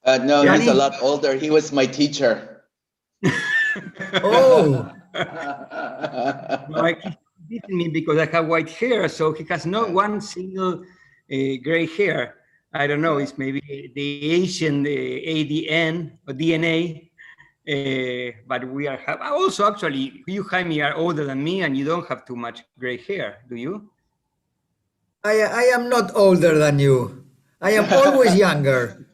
No, Danny? he's a lot older. He was my teacher. Oh. No, he's beating me because I have white hair, so he has not one single gray hair. I don't know, it's maybe the Asian ADN or DNA, but we are, also actually, you, Jaime, are older than me and you don't have too much gray hair, do you? I am not older than you. I am always younger.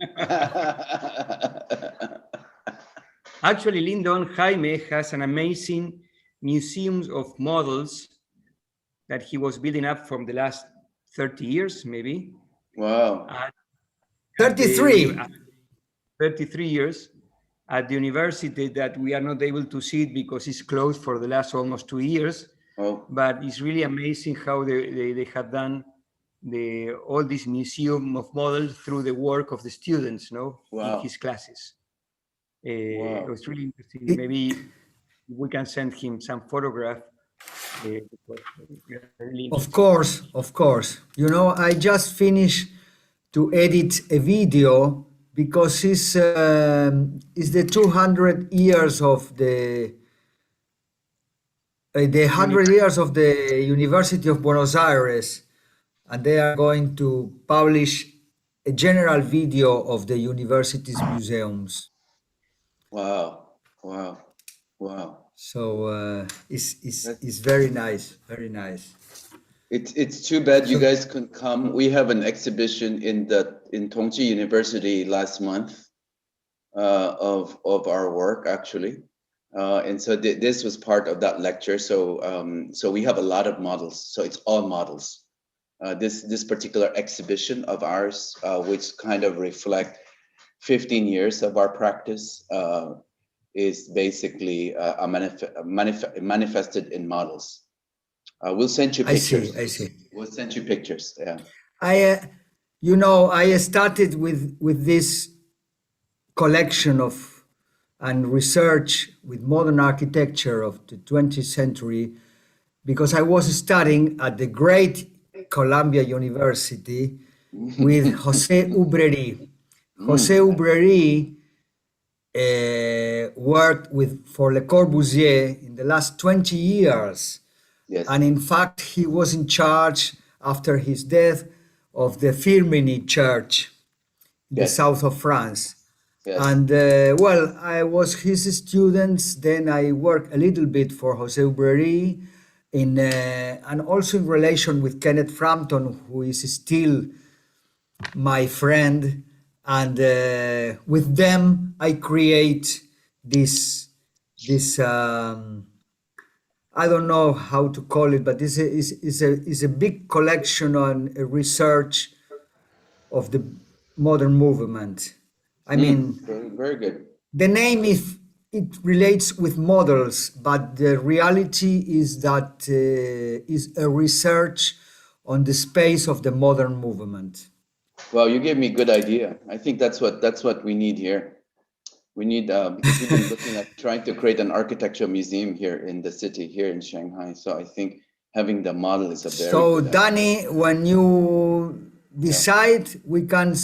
Actually, Lyndon Jaime has an amazing museum of models that he was building up from the last 30 years, maybe. Wow. 33. 33 years at the university that we are not able to see it because it's closed for the last almost 2 years. Oh. But it's really amazing how they have done all this museum of models through the work of the students, no? Wow. In his classes. Wow. It was really interesting. Maybe we can send him some photograph. Really Of course. You know, I just finished to edit a video because it's the 200 years of the 100 years of the University of Buenos Aires, and they are going to publish a general video of the university's museums. Wow. Wow. Wow. So it's very nice, very nice. It's too bad you guys couldn't come. We have an exhibition in Tongji University last month of our work actually, and so this was part of that lecture. So we have a lot of models. So it's all models. This particular exhibition of ours, which kind of reflect 15 years of our practice, is basically manifested in models. We'll send you pictures. I see. We'll send you pictures. Yeah. I started with this collection of and research with modern architecture of the 20th century because I was studying at the great Columbia University with José Ubreri. José Ubreri worked for Le Corbusier in the last 20 years. Yes. And in fact, he was in charge after his death of the Firminy Church in the south of France. Yes. And I was his students. Then I worked a little bit for José Ubreri and also in relation with Kenneth Frampton, who is still my friend. And with them, I create this I don't know how to call it, but it's a big collection on a research of the modern movement. I mean, very good. The name it relates with models, but the reality is that is a research on the space of the modern movement. Well, you gave me a good idea. I think that's what we need here. We need because we've been looking at trying to create an architectural museum here in the city, here in Shanghai. So I think having the model is a very good idea. Danny, when you decide, we can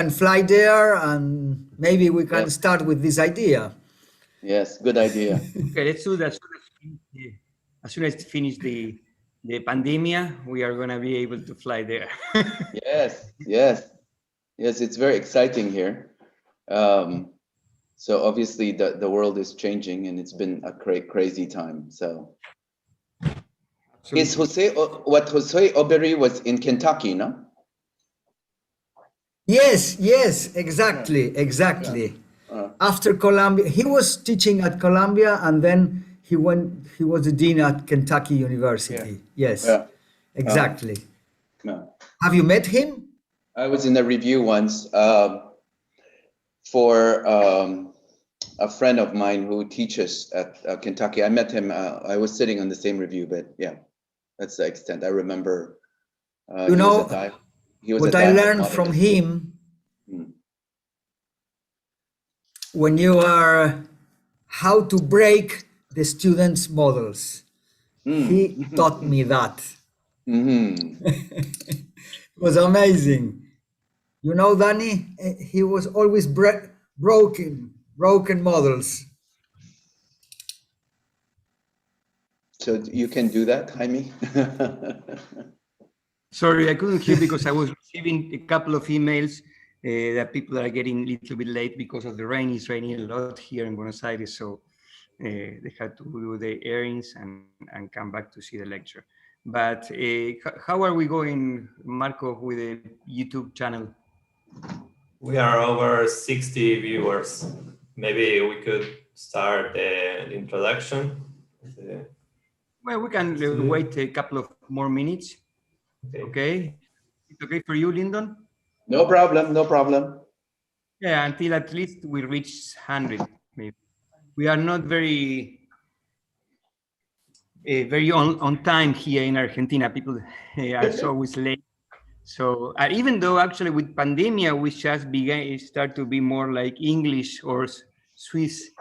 fly there and maybe we can start with this idea. Yes, good idea. Okay, let's do that. As soon as it finish the pandemia, we are going to be able to fly there. Yes, it's very exciting here. So obviously the world is changing and it's been a crazy time. So is José Ubreri was in Kentucky, no? Yes, exactly. After Columbia, he was teaching at Columbia, and then he was the dean at Kentucky University. Yes, exactly. Have you met him? I was in a review once for a friend of mine who teaches at Kentucky. I met him. I was sitting on the same review, but yeah, that's the extent. I remember. What I learned from him, when you are how to break the students' models, he taught me that. It was amazing. You know, Danny, he was always broken models. So you can do that, Jaime? Sorry, I couldn't hear because I was receiving a couple of emails that people are getting a little bit late because of the rain. It's raining a lot here in Buenos Aires, so they had to do the errands and come back to see the lecture. But how are we going, Marco, with the YouTube channel? We are over 60 viewers. Maybe we could start the introduction. Well, we can wait a couple of more minutes. Okay. It's okay for you, Lyndon? No problem, no problem. Yeah, until at least we reach 100, maybe. We are not very on time here in Argentina. People are always late. So even though actually with pandemia, we just start to be more like English or Swiss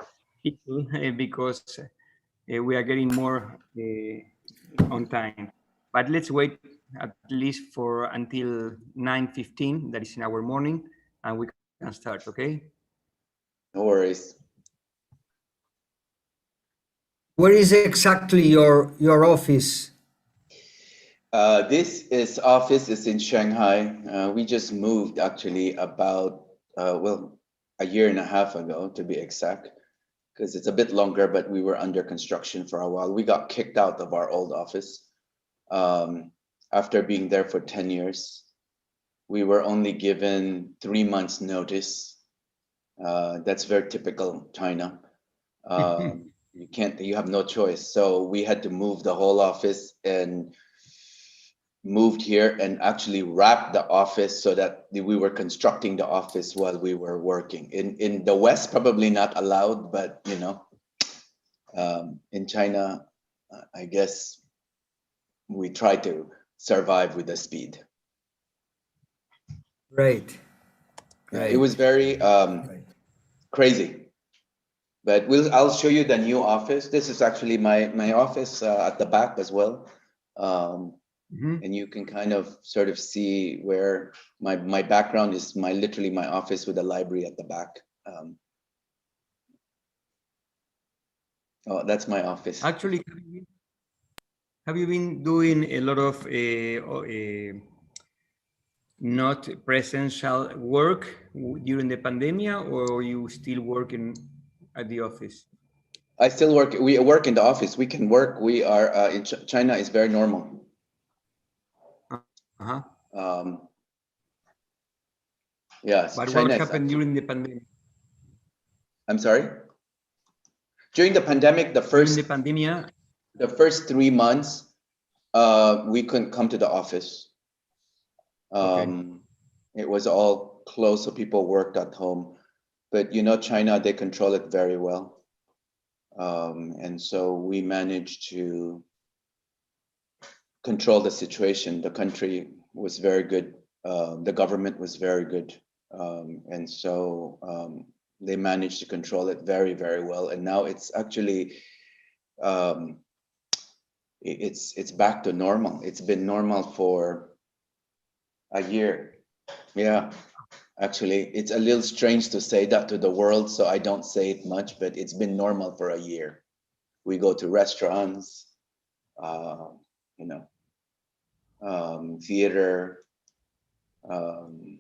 people because we are getting more on time. But let's wait at least for until 9:15, that is in our morning, and we can start, okay? No worries. Where is exactly your office? This office is in Shanghai. We just moved actually about, well, a year and a half ago to be exact, because it's a bit longer, but we were under construction for a while. We got kicked out of our old office after being there for 10 years. We were only given 3 months notice. That's very typical China. You have no choice. So we had to move the whole office and moved here and actually wrapped the office so that we were constructing the office while we were working. In the West, probably not allowed, but you know, in China, I guess we try to survive with the speed. Right. Yeah, it was very crazy. But I'll show you the new office. This is actually my office at the back as well. And you can kind of sort of see where my background is literally my office with a library at the back. Oh, that's my office. Actually, have you been doing a lot of not presential work during the pandemic, or are you still working at the office? I still work. We work in the office. We can work. We are in China is very normal. Yes. But China what happened during the pandemic? I'm sorry. During the pandemic, the first 3 months, we couldn't come to the office. It was all closed, so people worked at home. But you know, China, they control it very well. And so we managed to control the situation. The country was very good. The government was very good. And so they managed to control it very, very well. And now it's actually, it's back to normal. It's been normal for a year. Yeah, actually, it's a little strange to say that to the world, so I don't say it much, but it's been normal for a year. We go to restaurants, you know, theater,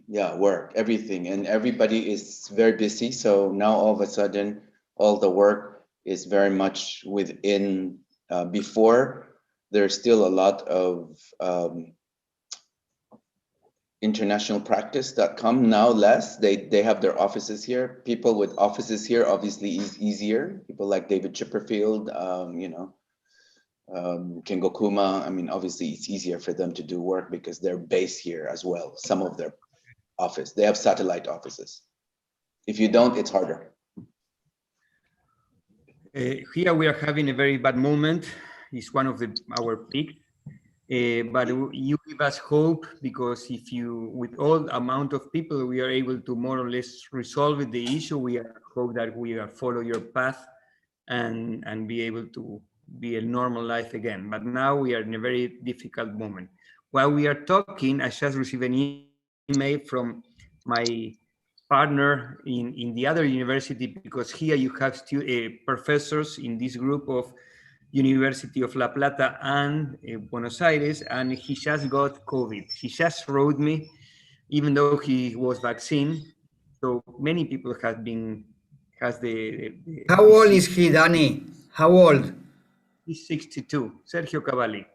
yeah, work, everything, and everybody is very busy. So now all of a sudden, all the work is very much within. Before, there's still a lot of international practice that come, now less. They have their offices here. People with offices here obviously is easier. People like David Chipperfield, you know, Kengo Kuma. I mean, obviously it's easier for them to do work because they're based here as well. Some of their office, they have satellite offices. If you don't, it's harder. Here we are having a very bad moment. It's one of our peaks. But you give us hope, because if you, with all amount of people, we are able to more or less resolve the issue. We hope that we follow your path and be able to be a normal life again. But now we are in a very difficult moment. While we are talking, I just received an email from my partner in the other university, because here you have professors in this group of University of La Plata and Buenos Aires, and he just got COVID. He just wrote me, even though he was vaccinated. So many people has the How old is he, Danny? How old? He's 62, Sergio Cavalli.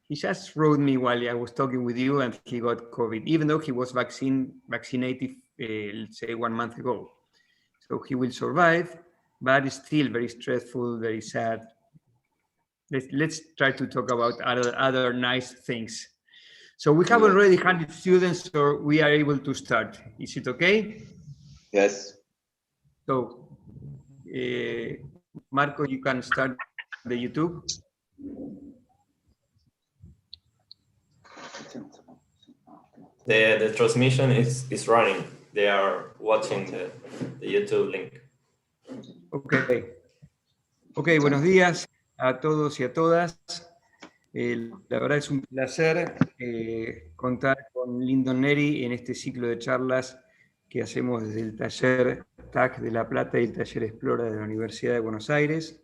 He just wrote me while I was talking with you, and he got COVID, even though he was vaccinated, let's say 1 month ago. So he will survive, but it's still very stressful, very sad. Let's try to talk about other nice things. So we have already 100 students, so we are able to start. Is it okay? Yes. So, Marco, you can start the YouTube. The transmission is running. They are watching the YouTube link. Ok, buenos días a todos y a todas. La verdad es un placer contar con Lyndon Neri en este ciclo de charlas que hacemos desde el taller TAC de La Plata y el taller Explora de la Universidad de Buenos Aires.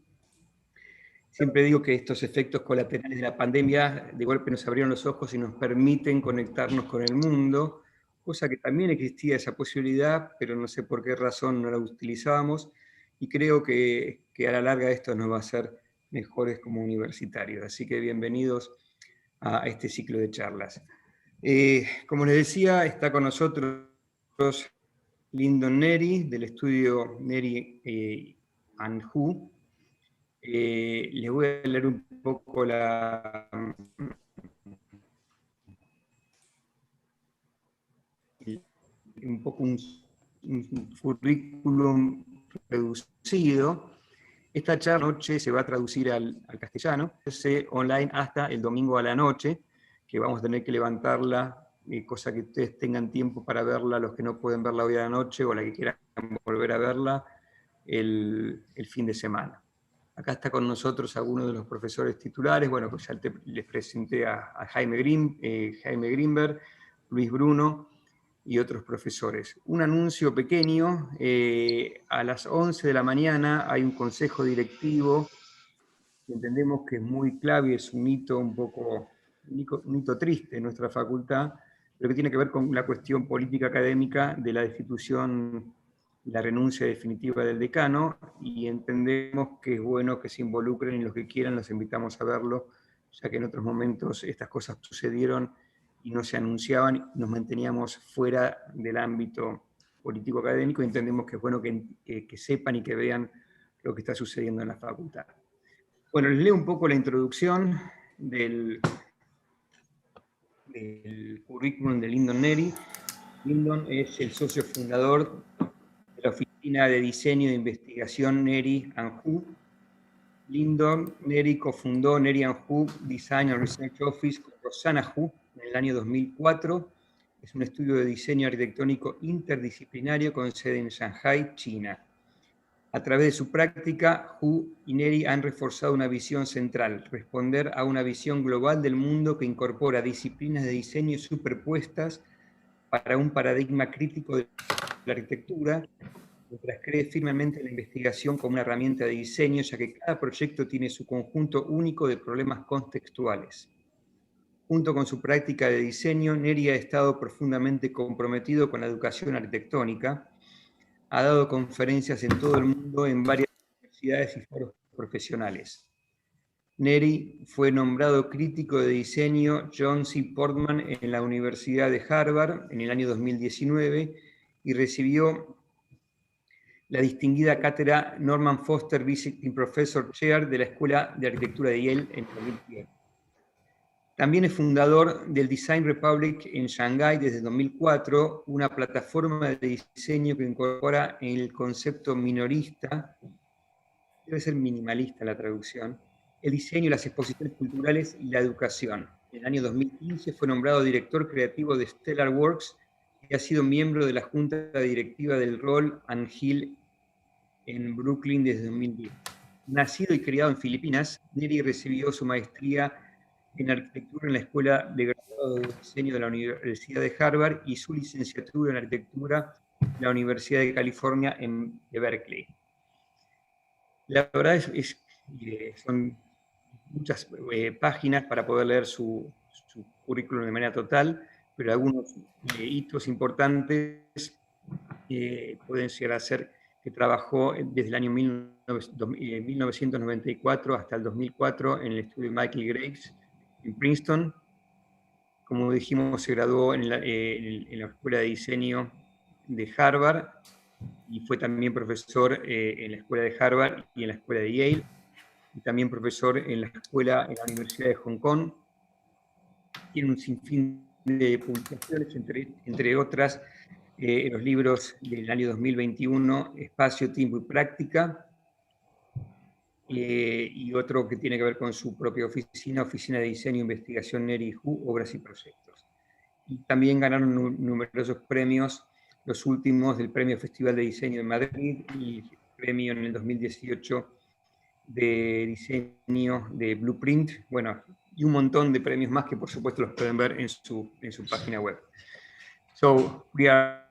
Siempre digo que estos efectos colaterales de la pandemia de golpe nos abrieron los ojos y nos permiten conectarnos con el mundo, cosa que también existía esa posibilidad, pero no sé por qué razón no la utilizábamos, y creo que a la larga esto nos va a hacer mejores como universitarios. Así que bienvenidos a este ciclo de charlas. Como les decía, está con nosotros Lyndon Neri, del estudio Neri&Hu. Les voy a leer un poco un currículum reducido. Esta charla noche se va a traducir al castellano, online hasta el domingo a la noche, que vamos a tener que levantarla, cosa que ustedes tengan tiempo para verla, los que no pueden verla hoy a la noche o la que quieran volver a verla el fin de semana. Acá está con nosotros algunos de los profesores titulares, bueno, pues ya les presenté a Jaime Grimberg, Luis Bruno y otros profesores. Un anuncio pequeño, a las 11 de la mañana hay un consejo directivo que entendemos que es muy clave, es un hito un hito triste en nuestra facultad, pero que tiene que ver con la cuestión política académica de la destitución, la renuncia definitiva del decano, y entendemos que es bueno que se involucren y los que quieran los invitamos a verlo, ya que en otros momentos estas cosas sucedieron y no se anunciaban, nos manteníamos fuera del ámbito político académico, y entendemos que es bueno que sepan y que vean lo que está sucediendo en la facultad. Bueno, les leo un poco la introducción del currículum de Lyndon Neri. Lyndon es el socio fundador de la oficina de diseño e investigación Neri&Hu. Lyndon Neri cofundó Neri&Hu Design and Research Office con Rosanna Hu en el año 2004. Es un estudio de diseño arquitectónico interdisciplinario con sede en Shanghái, China. A través de su práctica, Hu y Neri han reforzado una visión central: responder a una visión global del mundo que incorpora disciplinas de diseño superpuestas para un paradigma crítico de la arquitectura, mientras cree firmemente en la investigación como una herramienta de diseño, ya que cada proyecto tiene su conjunto único de problemas contextuales. Junto con su práctica de diseño, Neri ha estado profundamente comprometido con la educación arquitectónica. Ha dado conferencias en todo el mundo en varias universidades y foros profesionales. Neri fue nombrado crítico de diseño John C. Portman en la Universidad de Harvard en el año 2019 y recibió la distinguida cátedra Norman Foster Visiting Professor Chair de la Escuela de Arquitectura de Yale en 2010. También es fundador del Design Republic en Shanghái desde 2004, una plataforma de diseño que incorpora el concepto minorista, debe ser minimalista la traducción, el diseño, las exposiciones culturales y la educación. En el año 2015 fue nombrado director creativo de Stellar Works y ha sido miembro de la junta directiva del Roll and Hill en Brooklyn desde 2010. Nacido y criado en Filipinas, Neri recibió su maestría en arquitectura en la Escuela de Grado de Diseño de la Universidad de Harvard y su licenciatura en arquitectura en la Universidad de California de Berkeley. La verdad son muchas páginas para poder leer su currículum de manera total, pero algunos hitos importantes pueden llegar a ser que trabajó desde el año 1994 hasta el 2004 en el estudio Michael Graves en Princeton. Como dijimos, se graduó en la Escuela de Diseño de Harvard y fue también profesor en la Escuela de Harvard y en la Escuela de Yale, y también profesor en la Universidad de Hong Kong. Tiene un sinfín de publicaciones, entre otras, los libros del año 2021, Espacio, Tiempo y Práctica, y otro que tiene que ver con su propia oficina, Oficina de Diseño e Investigación Neri&Hu, Obras y Proyectos. Y también ganaron numerosos premios, los últimos del Premio Festival de Diseño de Madrid y el premio en el 2018 de diseño de Blueprint, bueno, y un montón de premios más que por supuesto los pueden ver en su página web. So we are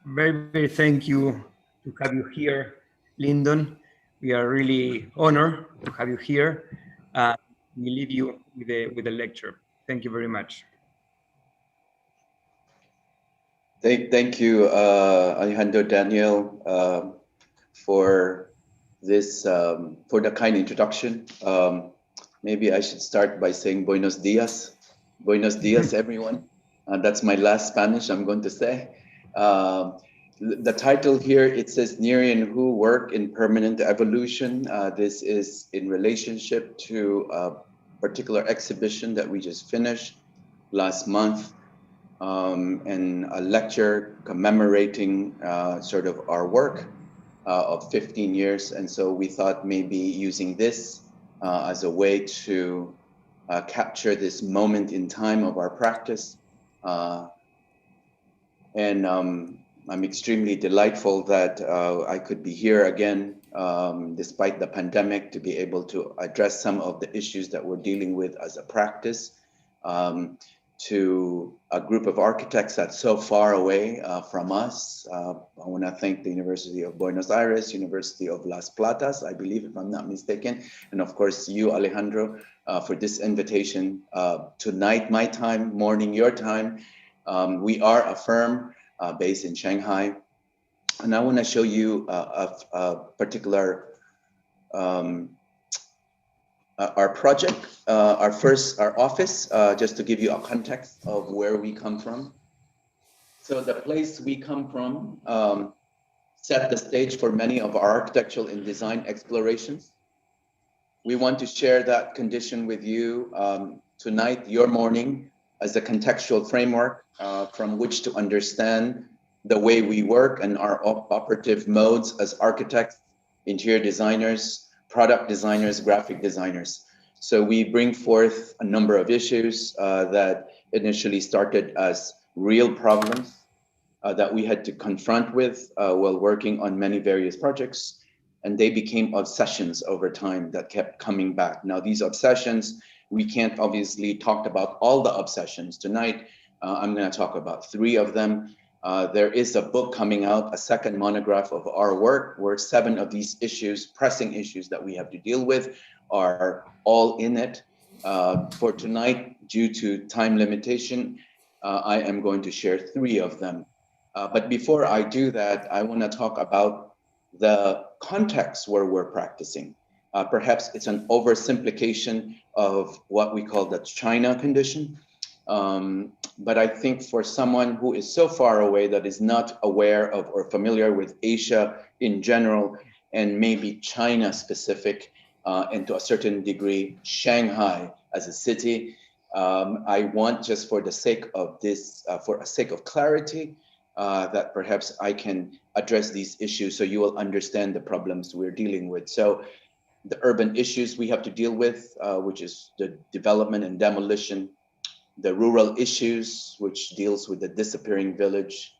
very, very thank you to have you here, Lyndon. We are really honored to have you here. We leave you with the lecture. Thank you very much. Thank you, Alejandro, Daniel, for this, for the kind introduction. Maybe I should start by saying buenos dias. Buenos dias, everyone. That's my last Spanish I'm going to say. The title here, it says Neri&Hu Work in Permanent Evolution. This is in relationship to a particular exhibition that we just finished last month, and a lecture commemorating sort of our work of 15 years. And so we thought maybe using this as a way to capture this moment in time of our practice. And I'm extremely delightful that I could be here again, despite the pandemic, to be able to address some of the issues that we're dealing with as a practice to a group of architects that's so far away from us. I want to thank the University of Buenos Aires, University of Las Platas, I believe, if I'm not mistaken, and of course you, Alejandro, for this invitation tonight, my time, morning, your time. We are a firm based in Shanghai, and I want to show you a particular our project, our office, just to give you a context of where we come from. So the place we come from set the stage for many of our architectural and design explorations. We want to share that condition with you tonight, your morning, as a contextual framework from which to understand the way we work and our operative modes as architects, interior designers, product designers, graphic designers. So we bring forth a number of issues that initially started as real problems that we had to confront with while working on many various projects. And they became obsessions over time that kept coming back. Now, these obsessions, we can't obviously talk about all the obsessions tonight. I'm going to talk about 3 of them. There is a book coming out, a second monograph of our work, where 7 of these issues, pressing issues that we have to deal with, are all in it. For tonight, due to time limitation, I am going to share 3 of them. But before I do that, I want to talk about the context where we're practicing. Perhaps it's an oversimplification of what we call the China condition. But I think for someone who is so far away that is not aware of or familiar with Asia in general, and maybe China specific, and to a certain degree, Shanghai as a city, I want, just for the sake of this, for a sake of clarity, that perhaps I can address these issues so you will understand the problems we're dealing with. So the urban issues we have to deal with, which is the development and demolition, the rural issues, which deals with the disappearing village,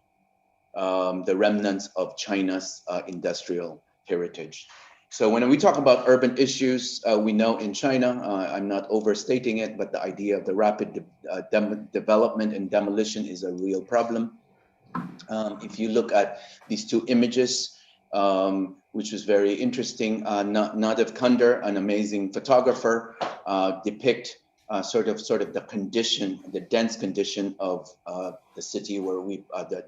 the remnants of China's industrial heritage. So when we talk about urban issues, we know in China, I'm not overstating it, but the idea of the rapid development and demolition is a real problem. If you look at these two images, which was very interesting, Nadav Kandar, an amazing photographer, depict sort of the condition, the dense condition of the city where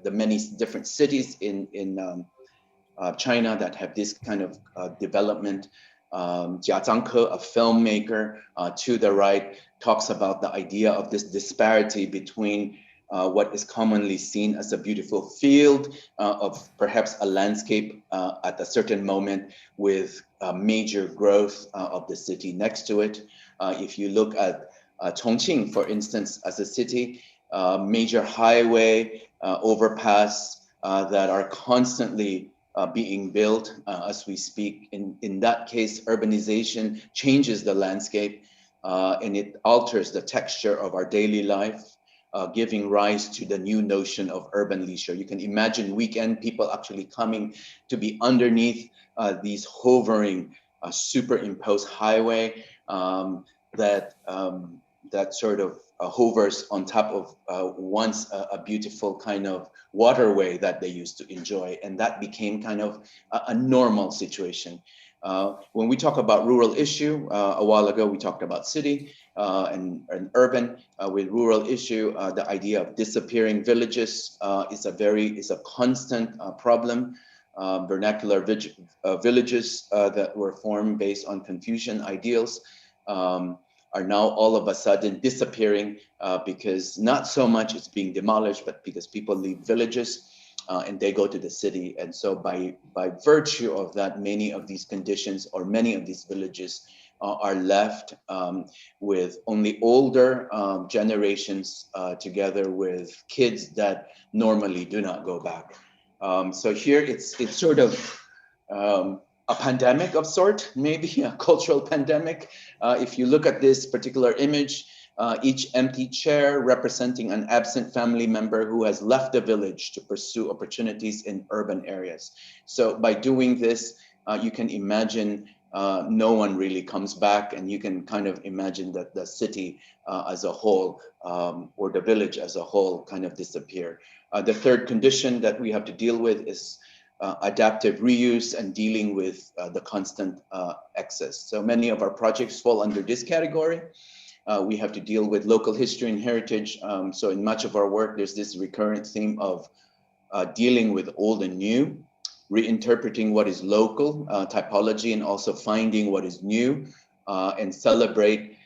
the many different cities in China that have this kind of development. Jia Zhangke, a filmmaker, to the right, talks about the idea of this disparity between what is commonly seen as a beautiful field of perhaps a landscape at a certain moment with major growth of the city next to it. If you look at Chongqing, for instance, as a city, major highway overpass that are constantly being built as we speak. In that case, urbanization changes the landscape and it alters the texture of our daily life, giving rise to the new notion of urban leisure. You can imagine weekend people actually coming to be underneath these hovering superimposed highway that sort of hovers on top of once a beautiful kind of waterway that they used to enjoy. And that became kind of a normal situation. When we talk about rural issue, a while ago, we talked about city and urban. With rural issue, the idea of disappearing villages is a constant problem. Vernacular villages that were formed based on Confucian ideals are now all of a sudden disappearing because not so much it's being demolished, but because people leave villages and they go to the city. And so by virtue of that, many of these conditions or many of these villages are left with only older generations together with kids that normally do not go back. So here it's sort of a pandemic of sort, maybe a cultural pandemic. If you look at this particular image, each empty chair representing an absent family member who has left the village to pursue opportunities in urban areas. So by doing this, you can imagine no one really comes back, and you can kind of imagine that the city as a whole or the village as a whole kind of disappear. The third condition that we have to deal with is adaptive reuse and dealing with the constant excess. So many of our projects fall under this category. We have to deal with local history and heritage. So in much of our work, there's this recurrent theme of dealing with old and new, reinterpreting what is local typology, and also finding what is new and celebrate,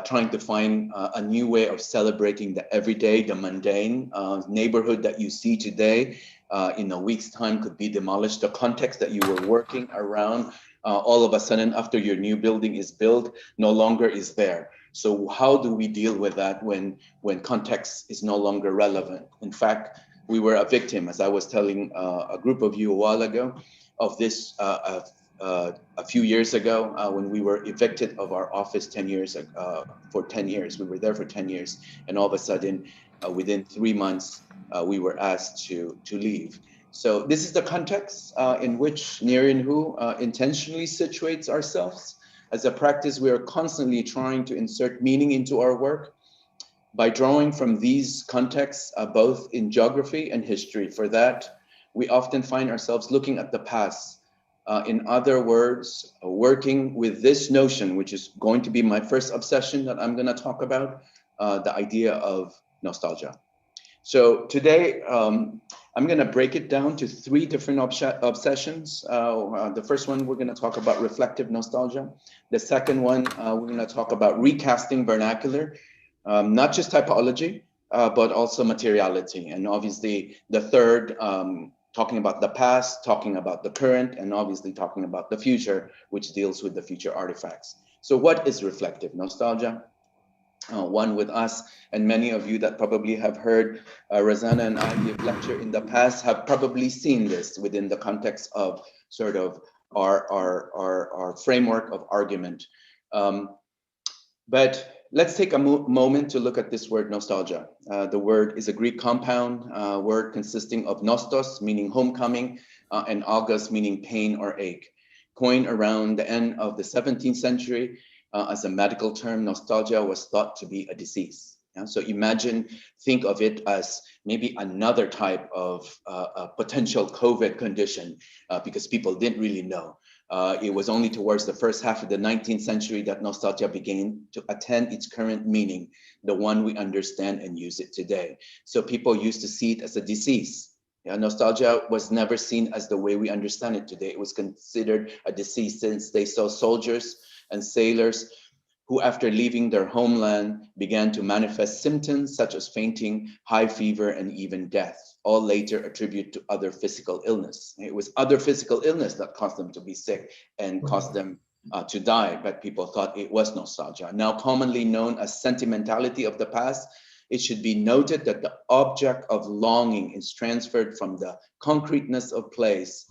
trying to find a new way of celebrating the everyday, the mundane neighborhood that you see today. In a week's time could be demolished. The context that you were working around, all of a sudden after your new building is built, no longer is there. So how do we deal with that when context is no longer relevant? In fact, we were a victim, as I was telling a group of you a while ago, of this a few years ago when we were evicted of our office 10 years for 10 years. We were there for 10 years, and all of a sudden, within 3 months, we were asked to leave. So this is the context in which Neri&Hu intentionally situates ourselves. As a practice, we are constantly trying to insert meaning into our work by drawing from these contexts, both in geography and history. For that, we often find ourselves looking at the past. In other words, working with this notion, which is going to be my first obsession that I'm going to talk about, the idea of nostalgia. So today, I'm going to break it down to 3 different obsessions. The first one, we're going to talk about reflective nostalgia. The second one, we're going to talk about recasting vernacular, not just typology, but also materiality. And obviously, the third, talking about the past, talking about the current, and obviously talking about the future, which deals with the future artifacts. So what is reflective nostalgia? One with us, and many of you that probably have heard Rosanna and I give lecture in the past have probably seen this within the context of sort of our framework of argument. But let's take a moment to look at this word nostalgia. The word is a Greek compound word consisting of nostos, meaning homecoming, and agos, meaning pain or ache. coined around the end of the 17th century as a medical term. Nostalgia was thought to be a disease. Yeah? So imagine, think of it as maybe another type of potential COVID condition because people didn't really know. It was only towards the first half of the 19th century that nostalgia began to attain its current meaning, the one we understand and use it today. So people used to see it as a disease. Yeah, nostalgia was never seen as the way we understand it today. It was considered a disease since they saw soldiers and sailors who, after leaving their homeland, began to manifest symptoms such as fainting, high fever, and even death, all later attributed to other physical illness. It was other physical illness that caused them to be sick and caused them to die, but people thought it was nostalgia. Now commonly known as sentimentality of the past, it should be noted that the object of longing is transferred from the concreteness of place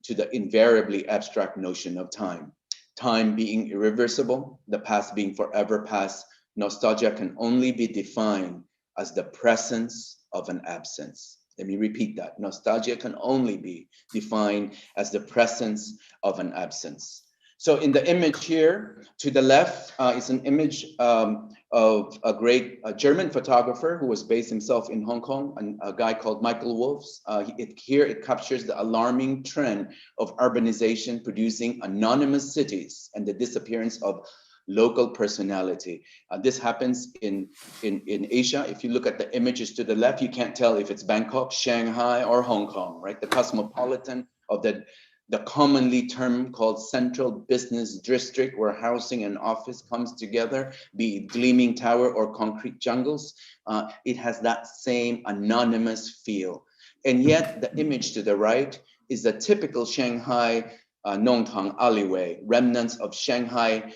to the invariably abstract notion of time. Time being irreversible, the past being forever past, nostalgia can only be defined as the presence of an absence. Let me repeat that. Nostalgia can only be defined as the presence of an absence. So in the image here to the left is an image of a great German photographer who was based himself in Hong Kong, and a guy called Michael Wolfs. Here it captures the alarming trend of urbanization producing anonymous cities and the disappearance of local personality. This happens in Asia. If you look at the images to the left, you can't tell if it's Bangkok, Shanghai, or Hong Kong, right? The cosmopolitan of the commonly term called central business district, where housing and office comes together, be it gleaming tower or concrete jungles. It has that same anonymous feel. And yet the image to the right is the typical Shanghai Nongtang alleyway, remnants of Shanghai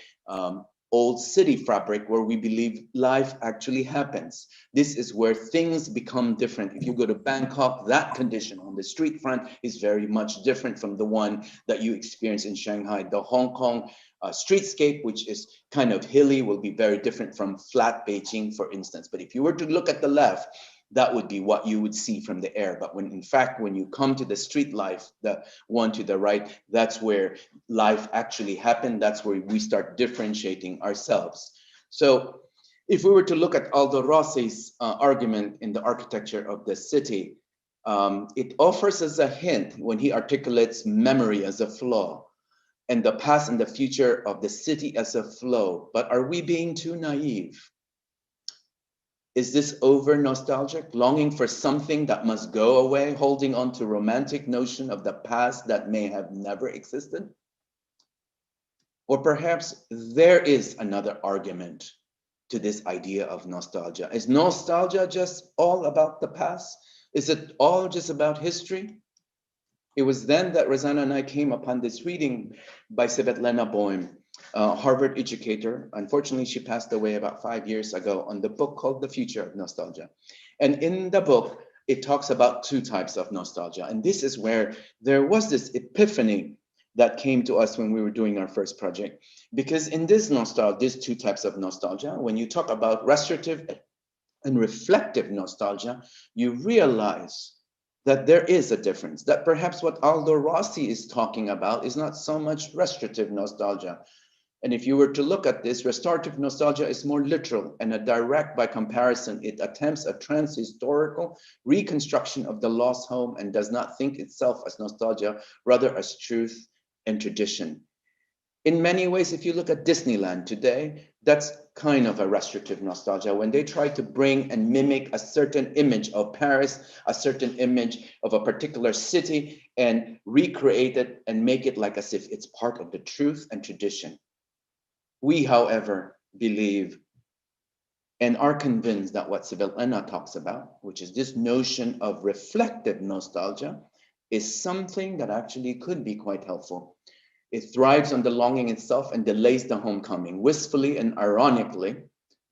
old city fabric, where we believe life actually happens. This is where things become different. If you go to Bangkok, that condition on the street front is very much different from the one that you experience in Shanghai. The Hong Kong streetscape, which is kind of hilly, will be very different from flat Beijing, for instance. But if you were to look at the left, that would be what you would see from the air. But when, in fact, when you come to the street life, the one to the right, that's where life actually happened. That's where we start differentiating ourselves. So if we were to look at Aldo Rossi's argument in the architecture of the city, it offers us a hint when he articulates memory as a flaw and the past and the future of the city as a flow. But are we being too naive? Is this over nostalgic, longing for something that must go away, holding on to romantic notion of the past that may have never existed? Or perhaps there is another argument to this idea of nostalgia. Is nostalgia just all about the past? Is it all just about history? It was then that Rosanna and I came upon this reading by Svetlana Boym, Harvard educator. Unfortunately, she passed away about 5 years ago, on the book called The Future of Nostalgia. And in the book, it talks about two types of nostalgia. And this is where there was this epiphany that came to us when we were doing our first project. Because in this nostalgia, these two types of nostalgia, when you talk about restorative and reflective nostalgia, you realize that there is a difference, that perhaps what Aldo Rossi is talking about is not so much restorative nostalgia. And if you were to look at this, restorative nostalgia is more literal and a direct, by comparison. It attempts a trans-historical reconstruction of the lost home and does not think itself as nostalgia, rather as truth and tradition. In many ways, if you look at Disneyland today, that's kind of a restorative nostalgia, when they try to bring and mimic a certain image of Paris, a certain image of a particular city, and recreate it and make it like as if it's part of the truth and tradition. We, however, believe and are convinced that what Svetlana talks about, which is this notion of reflective nostalgia, is something that actually could be quite helpful. It thrives on the longing itself and delays the homecoming. Wistfully and ironically,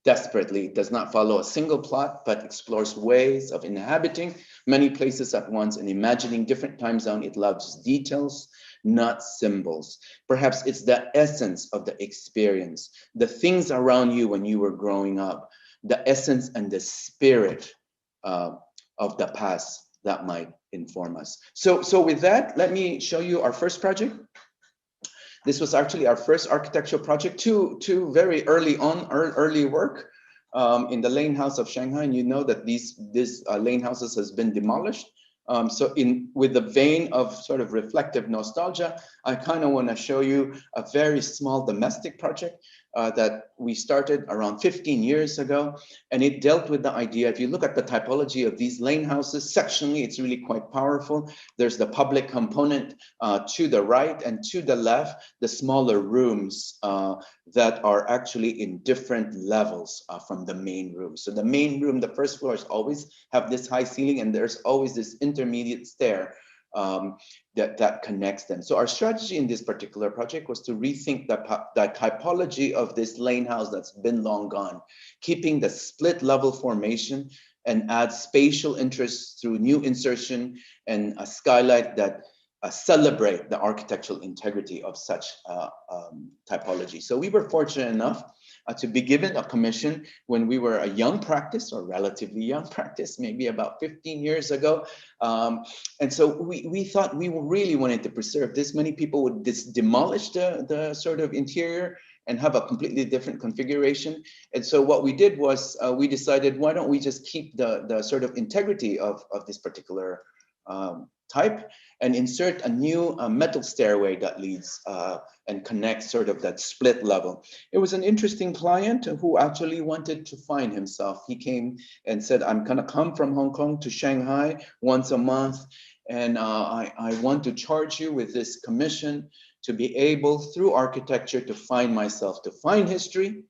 desperately, it does not follow a single plot, but explores ways of inhabiting many places at once and imagining different time zones. It loves details, not symbols. Perhaps it's the essence of the experience, the things around you when you were growing up, the essence and the spirit of the past that might inform us. So with that, let me show you our first project. This was actually our first architectural project, two very early on, early work in the Lane House of Shanghai. And you know that these Lane Houses has been demolished. So with the vein of sort of reflective nostalgia, I kind of want to show you a very small domestic project that we started around 15 years ago. And it dealt with the idea, if you look at the typology of these lane houses, sectionally, it's really quite powerful. There's the public component to the right, and to the left, the smaller rooms that are actually in different levels from the main room. So the main room, the first floors always have this high ceiling, and there's always this intermediate stair that connects them. So our strategy in this particular project was to rethink the typology of this lane house that's been long gone, keeping the split level formation and add spatial interest through new insertion and a skylight that celebrate the architectural integrity of such typology. So we were fortunate enough to be given a commission when we were a young practice, or relatively young practice, maybe about 15 years ago. And so we thought we really wanted to preserve this. Many people would demolish the sort of interior and have a completely different configuration. And so what we did was we decided, why don't we just keep the sort of integrity of this particular type and insert a new metal stairway that leads and connects sort of that split level. It was an interesting client who actually wanted to find himself. He came and said, I'm gonna come from Hong Kong to Shanghai once a month, and I want to charge you with this commission to be able, through architecture, to find myself, to find history.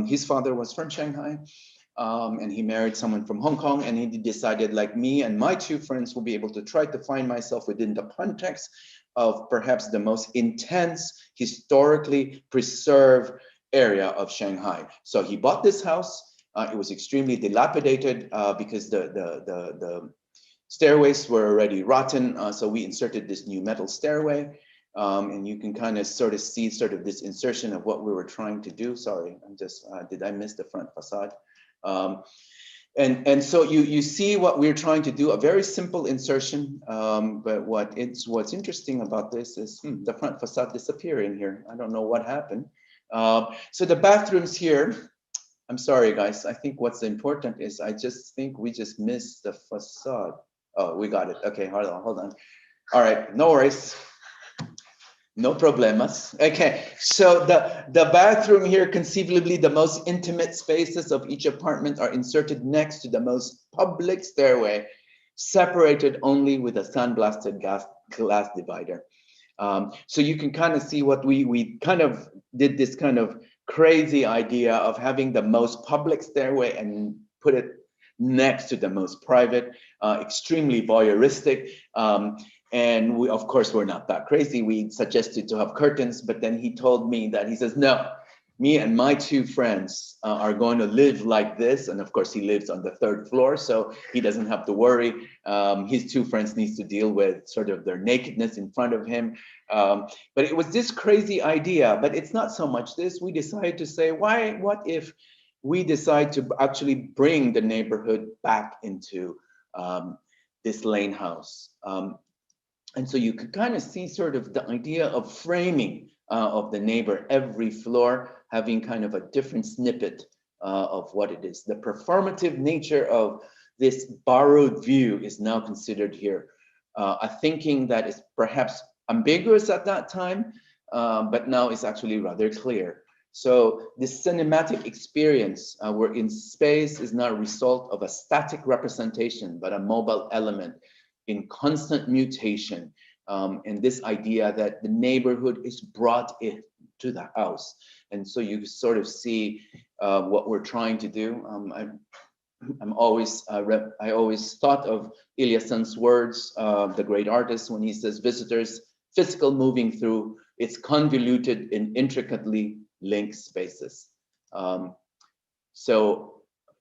His father was from Shanghai. And he married someone from Hong Kong, and he decided, like me and my two friends, will be able to try to find myself within the context of perhaps the most intense, historically preserved area of Shanghai. So he bought this house. It was extremely dilapidated because the stairways were already rotten. So we inserted this new metal stairway. And you can kind of sort of see sort of this insertion of what we were trying to do. Sorry, I'm just, did I miss the front facade? And so you see what we're trying to do, a very simple insertion, but what's interesting about this is the front facade disappearing here. I don't know what happened. So the bathrooms here, I'm sorry guys, I think what's important is I just think we just missed the facade. Oh, we got it. Okay, hold on. All right, no worries. No problemas. Okay, so the bathroom here, conceivably the most intimate spaces of each apartment, are inserted next to the most public stairway, separated only with a sandblasted glass divider. So you can kind of see what we kind of did, this kind of crazy idea of having the most public stairway and put it next to the most private, extremely voyeuristic. And we, of course, we're not that crazy. We suggested to have curtains, but then he told me that, he says, no, me and my two friends are going to live like this. And of course, he lives on the 3rd floor, so he doesn't have to worry. His two friends needs to deal with sort of their nakedness in front of him. But it was this crazy idea, but it's not so much this. We decided to say, what if we decide to actually bring the neighborhood back into this lane house? And so you could kind of see sort of the idea of framing of the neighbor, every floor having kind of a different snippet of what it is. The performative nature of this borrowed view is now considered here. A thinking that is perhaps ambiguous at that time, but now is actually rather clear. So this cinematic experience where in space is not a result of a static representation, but a mobile element in constant mutation, and this idea that the neighborhood is brought into the house. And so you sort of see what we're trying to do. I always thought of Eliason's words, the great artist, when he says, visitors, physical moving through its convoluted and intricately linked spaces. So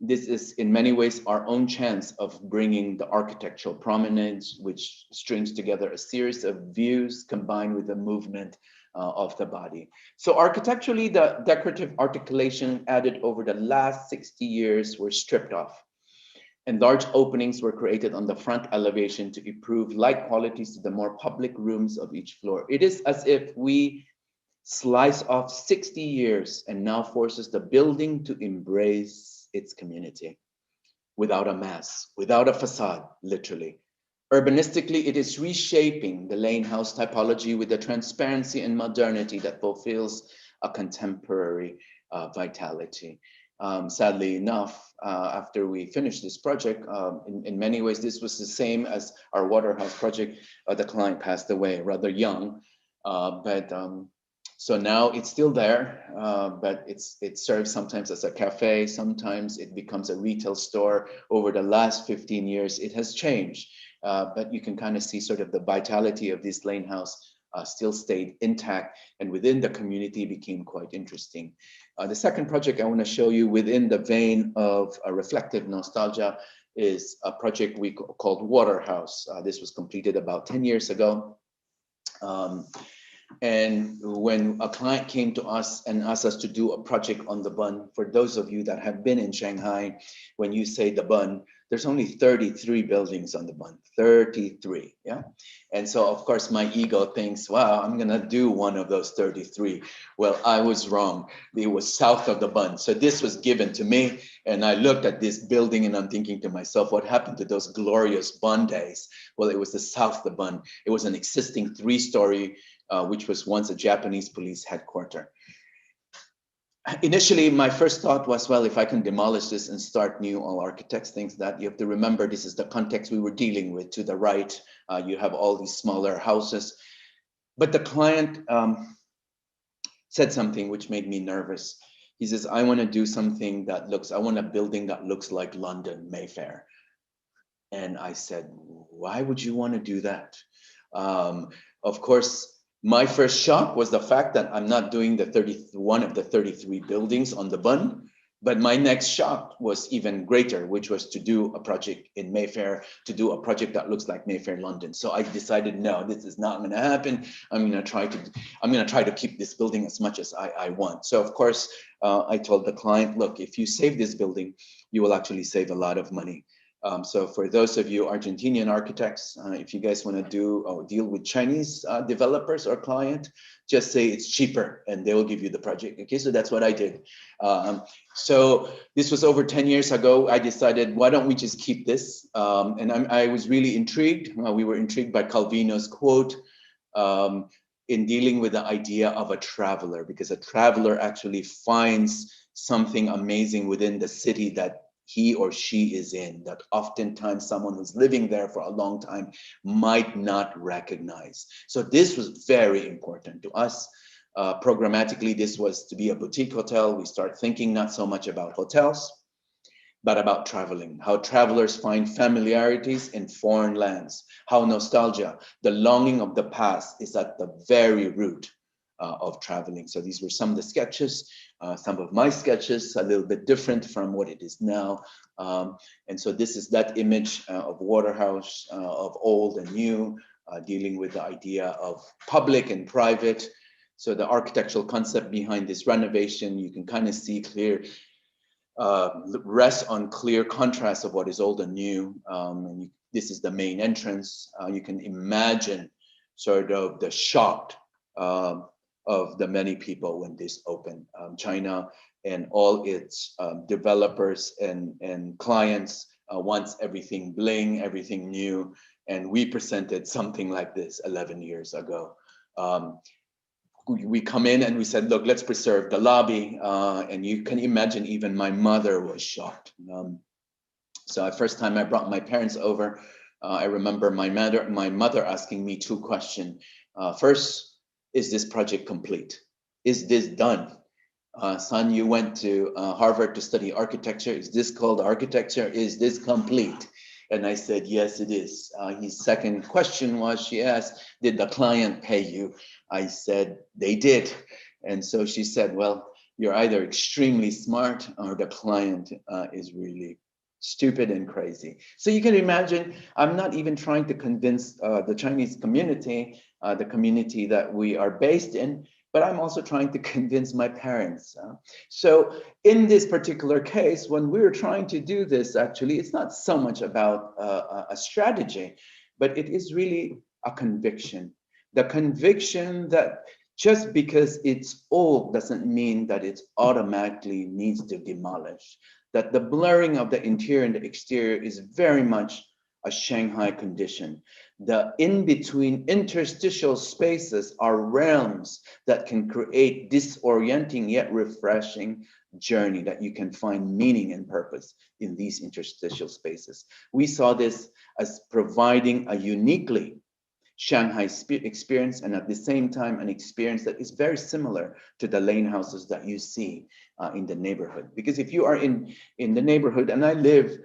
this is in many ways our own chance of bringing the architectural promenade, which strings together a series of views combined with the movement of the body. So architecturally, the decorative articulation added over the last 60 years were stripped off, and large openings were created on the front elevation to improve light qualities to the more public rooms of each floor. It is as if we slice off 60 years and now forces the building to embrace its community without a mask, without a facade, literally. Urbanistically, it is reshaping the lane house typology with the transparency and modernity that fulfills a contemporary vitality. Sadly enough, after we finished this project, in many ways, this was the same as our Waterhouse project. The client passed away rather young, so now it's still there, but it serves sometimes as a cafe, sometimes it becomes a retail store. Over the last 15 years, it has changed, but you can kind of see sort of the vitality of this lane house still stayed intact, and within the community became quite interesting. The second project I want to show you within the vein of a reflective nostalgia is a project we called Waterhouse. This was completed about 10 years ago. And when a client came to us and asked us to do a project on the Bund, for those of you that have been in Shanghai, when you say the Bund, there's only 33 buildings on the Bund, 33, yeah? And so of course my ego thinks, wow, I'm gonna do one of those 33. Well, I was wrong. It was south of the Bund. So this was given to me, and I looked at this building and I'm thinking to myself, what happened to those glorious Bund days? Well, it was the south of the Bund. It was an existing 3-story which was once a Japanese police headquarters. Initially, my first thought was, well, if I can demolish this and start new, all architects think that. You have to remember, this is the context we were dealing with. To the right, you have all these smaller houses. But the client said something which made me nervous. He says, I want to do something that looks, I want a building that looks like London, Mayfair. And I said, why would you want to do that? Of course, my first shock was the fact that I'm not doing the 31 of the 33 buildings on the Bund, but my next shock was even greater, which was to do a project in Mayfair, to do a project that looks like Mayfair, London. So I decided, no, this is not going to happen. I'm going to try to keep this building as much as I want. So of course, I told the client, look, if you save this building, you will actually save a lot of money. So for those of you Argentinian architects, if you guys want to do or deal with Chinese developers or client, just say it's cheaper and they will give you the project. Okay, so that's what I did. So this was over 10 years ago. I decided, why don't we just keep this? And I was really intrigued. We were intrigued by Calvino's quote in dealing with the idea of a traveler, because a traveler actually finds something amazing within the city that he or she is in, that oftentimes someone who's living there for a long time might not recognize. So this was very important to us. Programmatically, this was to be a boutique hotel. We start thinking not so much about hotels, but about traveling, how travelers find familiarities in foreign lands, how nostalgia, the longing of the past, is at the very root of traveling. So these were some of the sketches, some of my sketches, a little bit different from what it is now. And so this is that image of Waterhouse, of old and new, dealing with the idea of public and private. So the architectural concept behind this renovation, you can kind of see clear, rests on clear contrast of what is old and new. This is the main entrance. You can imagine sort of the shock of the many people when this opened. China and all its developers and clients wants everything bling, everything new. And we presented something like this 11 years ago. We come in and we said, look, let's preserve the lobby. And you can imagine even my mother was shocked. So the first time I brought my parents over, I remember my mother asking me 2 questions. First, is this project complete? Is this done? Son, you went to Harvard to study architecture. Is this called architecture? Is this complete? And I said, yes, it is. His second question was, she asked, did the client pay you? I said, they did. And so she said, well, you're either extremely smart or the client is really stupid and crazy. So you can imagine, I'm not even trying to convince the Chinese community, the community that we are based in, but I'm also trying to convince my parents. So in this particular case, when we were trying to do this, actually, it's not so much about a strategy, but it is really a conviction. The conviction that Just because it's old doesn't mean that it automatically needs to demolish. That the blurring of the interior and the exterior is very much a Shanghai condition. The in-between interstitial spaces are realms that can create disorienting yet refreshing journey, that you can find meaning and purpose in these interstitial spaces. We saw this as providing a uniquely Shanghai experience, and at the same time, an experience that is very similar to the lane houses that you see in the neighborhood. Because if you are in the neighborhood, and I live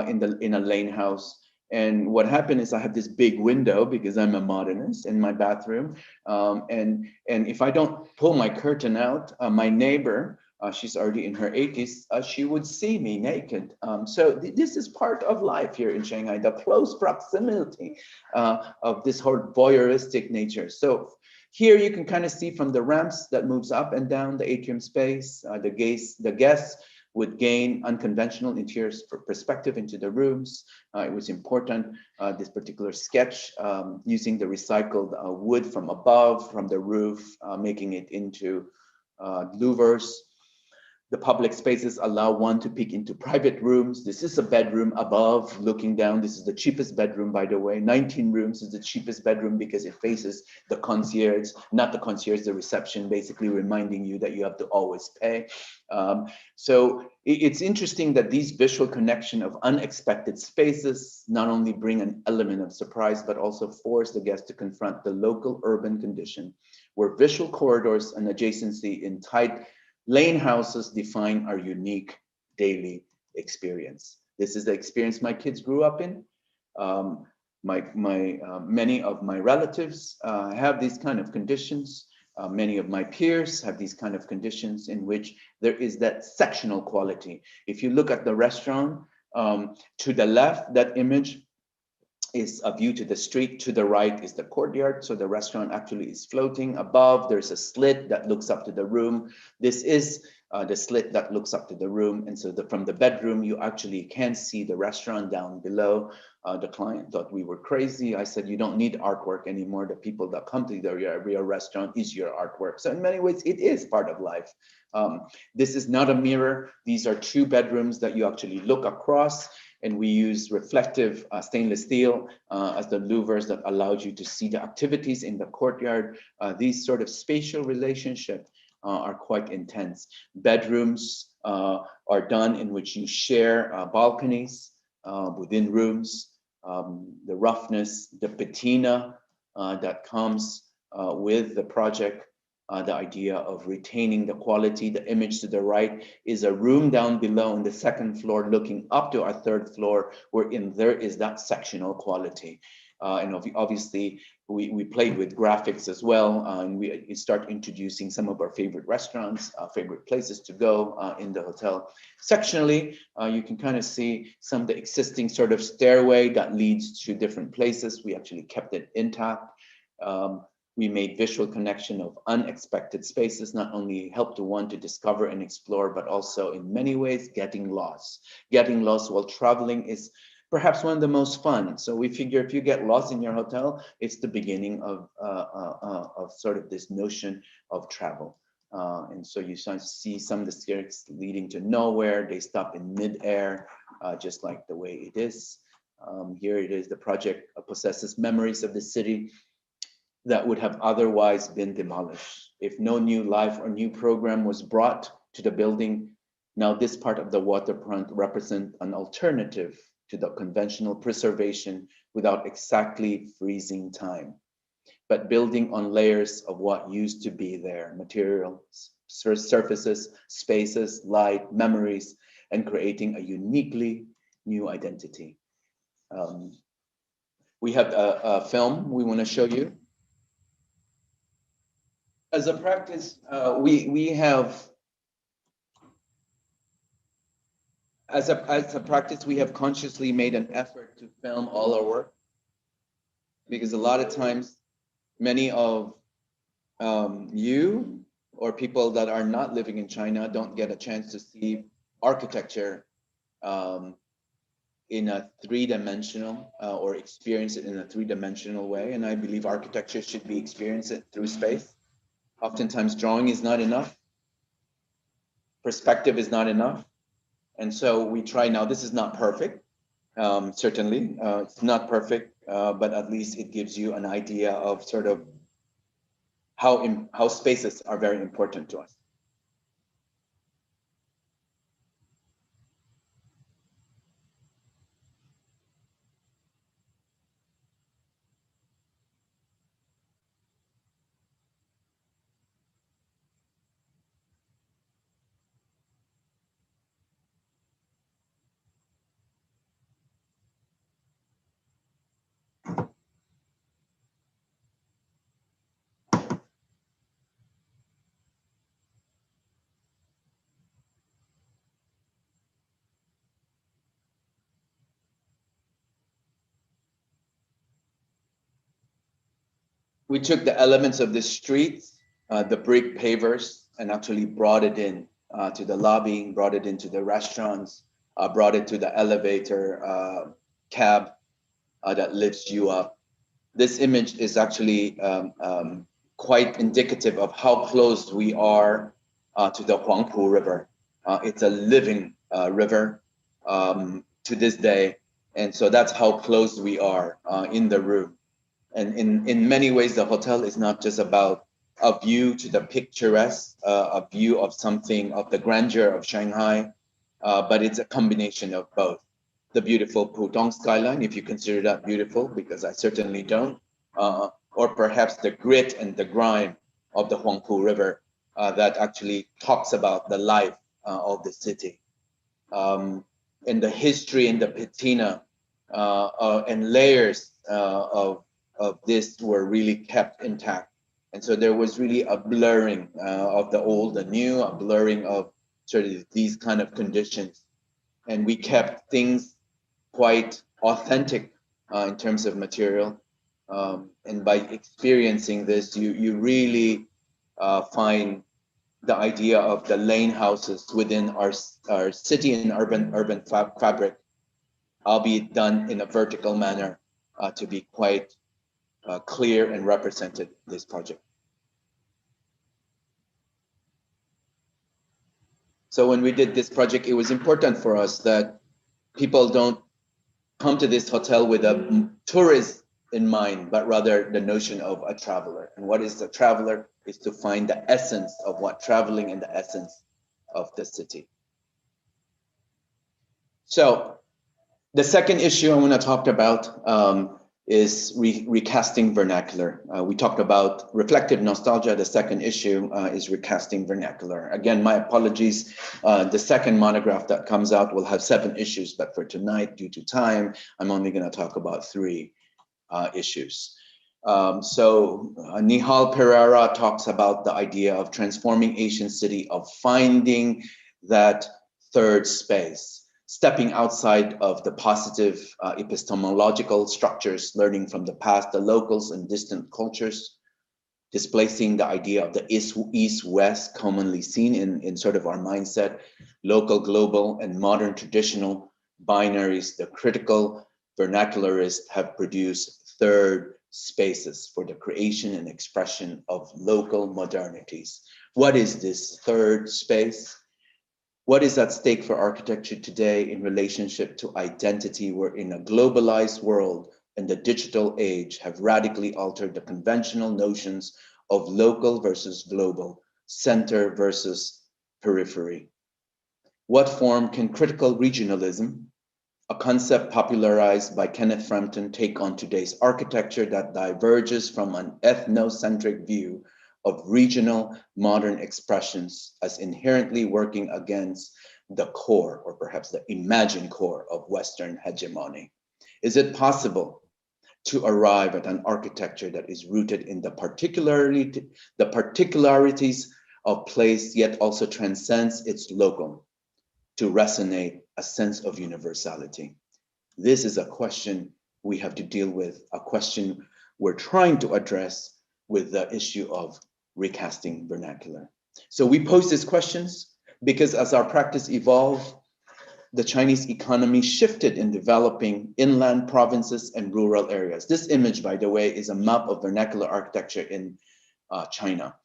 in a lane house, and what happened is I have this big window because I'm a modernist in my bathroom, and if I don't pull my curtain out, my neighbor, she's already in her 80s, she would see me naked. So this is part of life here in Shanghai, the close proximity of this whole voyeuristic nature. So here you can kind of see from the ramps that moves up and down the atrium space, the guests would gain unconventional interior perspective into the rooms. It was important, this particular sketch, using the recycled wood from above, from the roof, making it into louvers. The public spaces allow one to peek into private rooms. This is a bedroom above, looking down. This is the cheapest bedroom, by the way. 19 rooms is the cheapest bedroom because it faces the concierge, not the concierge, the reception, basically reminding you that you have to always pay. So it's interesting that these visual connection of unexpected spaces not only bring an element of surprise, but also force the guest to confront the local urban condition, where visual corridors and adjacency in tight lane houses define our unique daily experience. This is the experience my kids grew up in. Many of my relatives have these kind of conditions. Many of my peers have these kind of conditions in which there is that sectional quality. If you look at the restaurant, to the left, that image is a view to the street. To the right is the courtyard. So the restaurant actually is floating above. There's a slit that looks up to the room. This is the slit that looks up to the room. And so from the bedroom, you actually can see the restaurant down below. The client thought we were crazy. I said, you don't need artwork anymore. The people that come to your restaurant is your artwork. So in many ways, it is part of life. This is not a mirror. These are two bedrooms that you actually look across. And we use reflective stainless steel as the louvers that allowed you to see the activities in the courtyard. These sort of spatial relationships are quite intense. Bedrooms are done in which you share balconies within rooms. The roughness, the patina that comes with the project, the idea of retaining the quality. The image to the right is a room down below on the second floor looking up to our third floor, wherein there is that sectional quality. And obviously, we played with graphics as well, and we start introducing some of our favorite restaurants, favorite places to go in the hotel. Sectionally, you can kind of see some of the existing sort of stairway that leads to different places. We actually kept it intact. We made visual connection of unexpected spaces, not only help to one to discover and explore, but also in many ways, getting lost. Getting lost while traveling is perhaps one of the most fun. So we figure if you get lost in your hotel, it's the beginning of sort of this notion of travel. And so you see some of the stairs leading to nowhere. They stop in midair, just like the way it is. Here it is, the project possesses memories of the city that would have otherwise been demolished. If no new life or new program was brought to the building, now this part of the waterfront represents an alternative to the conventional preservation without exactly freezing time, but building on layers of what used to be there, materials, surfaces, spaces, light, memories, and creating a uniquely new identity. We have a film we want to show you. As a practice, we have, as a practice, we have consciously made an effort to film all our work, because a lot of times, many of you or people that are not living in China don't get a chance to see architecture in a three-dimensional or experience it in a three-dimensional way. And I believe architecture should be experienced through space. Oftentimes drawing is not enough. Perspective is not enough. And so we try now, this is not perfect, certainly, it's not perfect, but at least it gives you an idea of sort of how spaces are very important to us. We took the elements of the streets, the brick pavers, and actually brought it in to the lobby, brought it into the restaurants, brought it to the elevator cab that lifts you up. This image is actually quite indicative of how close we are to the Huangpu River. It's a living river to this day. And so that's how close we are in the room. And in many ways, the hotel is not just about a view to the picturesque, a view of something of the grandeur of Shanghai, but it's a combination of both. The beautiful Pudong skyline, if you consider that beautiful, because I certainly don't, or perhaps the grit and the grime of the Huangpu River that actually talks about the life of the city. And the history and the patina and layers of this were really kept intact. And so there was really a blurring of the old and new, a blurring of sort of these kind of conditions. And we kept things quite authentic in terms of material. And by experiencing this, you really find the idea of the lane houses within our city and urban fabric, albeit done in a vertical manner, to be quite clear and represented in this project. So when we did this project, it was important for us that people don't come to this hotel with a tourist in mind, but rather the notion of a traveler. And what is a traveler is to find the essence of what traveling and the essence of the city. So the second issue I want to talk about is recasting vernacular. We talked about reflective nostalgia. The second issue is recasting vernacular. Again, my apologies. The second monograph that comes out will have 7 issues, but for tonight, due to time, I'm only going to talk about 3 issues. So Nihal Pereira talks about the idea of transforming Asian city, of finding that third space, stepping outside of the positive epistemological structures, learning from the past, the locals and distant cultures, displacing the idea of the East-West commonly seen in sort of our mindset, local, global, and modern traditional binaries. The critical vernacularists have produced third spaces for the creation and expression of local modernities. What is this third space? What is at stake for architecture today in relationship to identity? We're in a globalized world, and the digital age have radically altered the conventional notions of local versus global, center versus periphery. What form can critical regionalism, a concept popularized by Kenneth Frampton, take on today's architecture that diverges from an ethnocentric view of regional modern expressions as inherently working against the core, or perhaps the imagined core, of Western hegemony? Is it possible to arrive at an architecture that is rooted in the particularities of place, yet also transcends its local, to resonate a sense of universality? This is a question we have to deal with, a question we're trying to address with the issue of recasting vernacular. So we pose these questions because as our practice evolved, the Chinese economy shifted in developing inland provinces and rural areas. This image, by the way, is a map of vernacular architecture in China.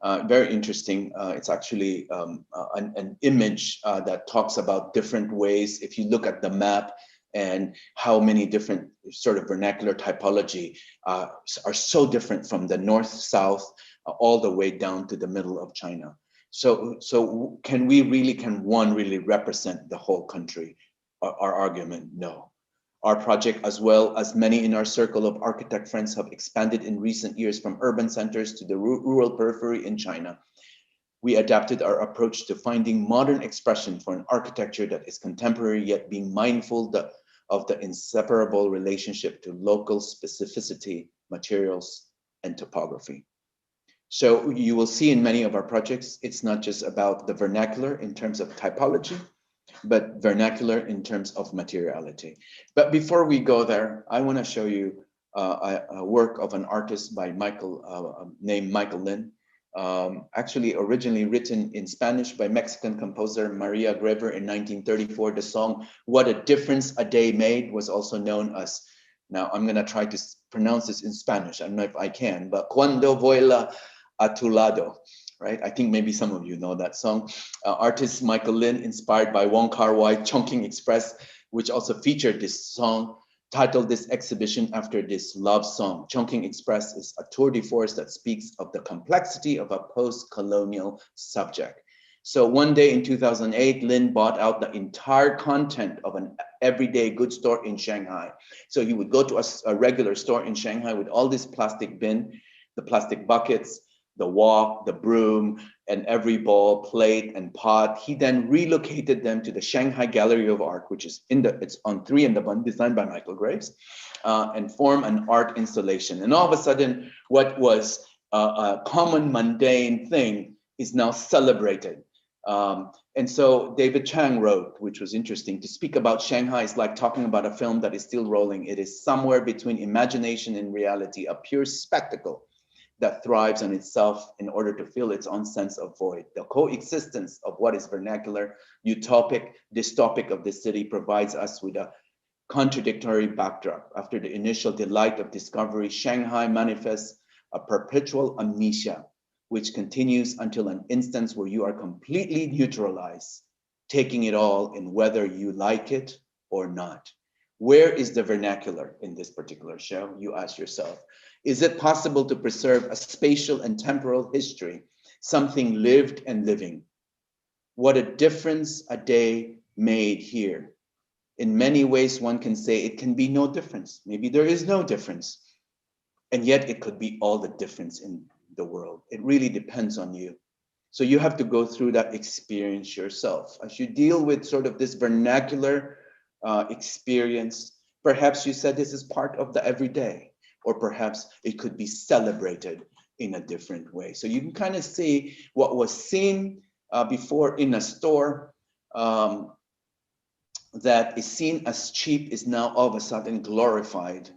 Very interesting. It's actually an image that talks about different ways. If you look at the map and how many different sort of vernacular typology are so different from the north, south, all the way down to the middle of China. So can one really represent the whole country? Our argument, no. Our project, as well as many in our circle of architect friends, have expanded in recent years from urban centers to the rural periphery in China. We adapted our approach to finding modern expression for an architecture that is contemporary, yet being mindful of the inseparable relationship to local specificity, materials, and topography. So you will see in many of our projects, it's not just about the vernacular in terms of typology, but vernacular in terms of materiality. But before we go there, I want to show you a work of an artist by named Michael Lin. Actually originally written in Spanish by Mexican composer Maria Greber in 1934. The song "What a Difference a Day Made" was also known as, now I'm going to try to pronounce this in Spanish, I don't know if I can, but "Cuando vuela a tu lado," right? I think maybe some of you know that song. Artist Michael Lin, inspired by Wong Kar-wai Chongqing Express, which also featured this song, titled this exhibition after this love song. Chongqing Express is a tour de force that speaks of the complexity of a post-colonial subject. So one day in 2008, Lin bought out the entire content of an everyday goods store in Shanghai. So you would go to a regular store in Shanghai with all this plastic bin, the plastic buckets, the wok, the broom, and every bowl, plate, and pot. He then relocated them to the Shanghai Gallery of Art, which is it's on 3 in the Bund, designed by Michael Graves, and form an art installation. And all of a sudden, what was a common mundane thing is now celebrated. And so David Chang wrote, which was interesting, to speak about Shanghai is like talking about a film that is still rolling. It is somewhere between imagination and reality, a pure spectacle that thrives on itself in order to feel its own sense of void. The coexistence of what is vernacular, utopic, dystopic of the city provides us with a contradictory backdrop. After the initial delight of discovery, Shanghai manifests a perpetual amnesia, which continues until an instance where you are completely neutralized, taking it all in whether you like it or not. Where is the vernacular in this particular show? You ask yourself. Is it possible to preserve a spatial and temporal history, something lived and living? What a difference a day made here. In many ways, one can say it can be no difference. Maybe there is no difference. And yet it could be all the difference in the world. It really depends on you. So you have to go through that experience yourself. As you deal with sort of this vernacular experience, perhaps you said this is part of the everyday, or perhaps it could be celebrated in a different way. So you can kind of see what was seen before in a store that is seen as cheap is now all of a sudden glorified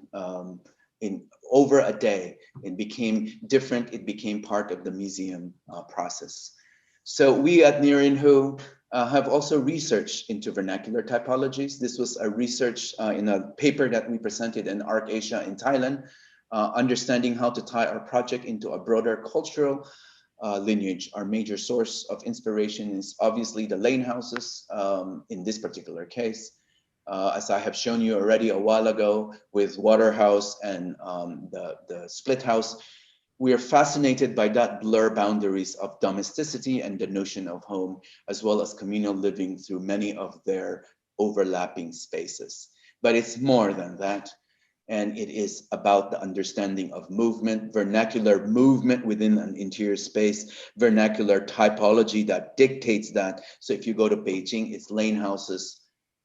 in over a day. It became different. It became part of the museum process. So we at Neri&Hu have also researched into vernacular typologies. This was a research in a paper that we presented in Arc Asia in Thailand, understanding how to tie our project into a broader cultural lineage. Our major source of inspiration is obviously the lane houses in this particular case. As I have shown you already a while ago with Waterhouse and the Split House, we are fascinated by that blur boundaries of domesticity and the notion of home, as well as communal living through many of their overlapping spaces. But it's more than that. And it is about the understanding of movement, vernacular movement within an interior space, vernacular typology that dictates that. So if you go to Beijing, it's lane houses,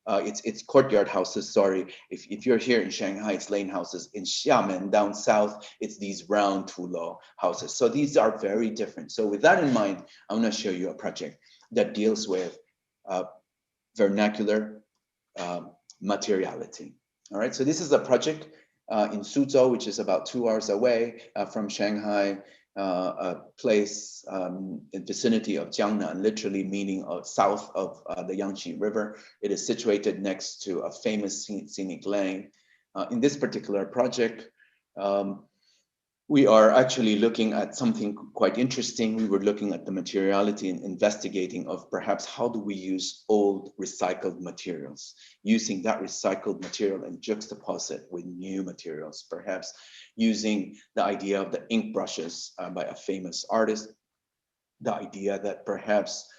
it's courtyard houses, sorry. If you're here in Shanghai, it's lane houses. In Xiamen, down south, it's these round tulo houses. So these are very different. So with that in mind, I'm gonna show you a project that deals with vernacular materiality. All right, so this is a project in Suzhou, which is about 2 hours away from Shanghai, a place in vicinity of Jiangnan, literally meaning south of the Yangtze River. It is situated next to a famous scenic lane. In this particular project, we are actually looking at something quite interesting. We were looking at the materiality and investigating of perhaps how do we use old recycled materials, using that recycled material and juxtapose it with new materials, perhaps using the idea of the ink brushes by a famous artist, the idea that perhaps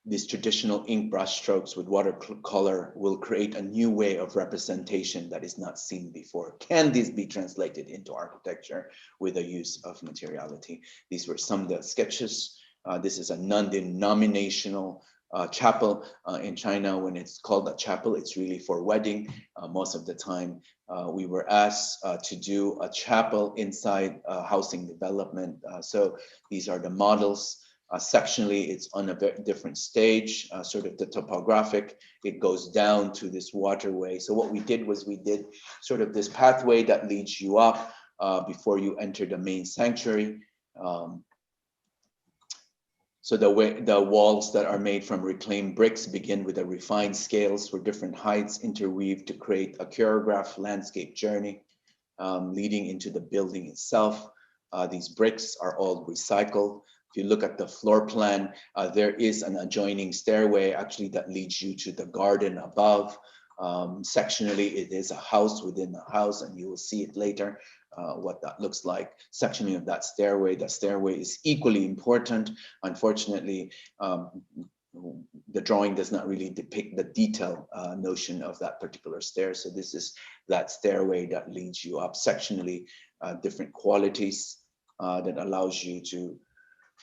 these traditional ink brush strokes with watercolor will create a new way of representation that is not seen before. Can this be translated into architecture with the use of materiality? These were some of the sketches. This is a non-denominational chapel in China. When it's called a chapel, it's really for wedding. Most of the time, we were asked to do a chapel inside housing development. So these are the models. Sectionally, it's on a very different stage, sort of the topographic. It goes down to this waterway. So what we did was we did sort of this pathway that leads you up before you enter the main sanctuary. So the walls that are made from reclaimed bricks begin with the refined scales for different heights interweaved to create a choreographed landscape journey leading into the building itself. These bricks are all recycled. If you look at the floor plan, there is an adjoining stairway actually that leads you to the garden above. Sectionally, it is a house within a house, and you will see it later what that looks like. Sectioning of that stairway, the stairway is equally important. Unfortunately, the drawing does not really depict the detail notion of that particular stair. So this is that stairway that leads you up sectionally, different qualities that allows you to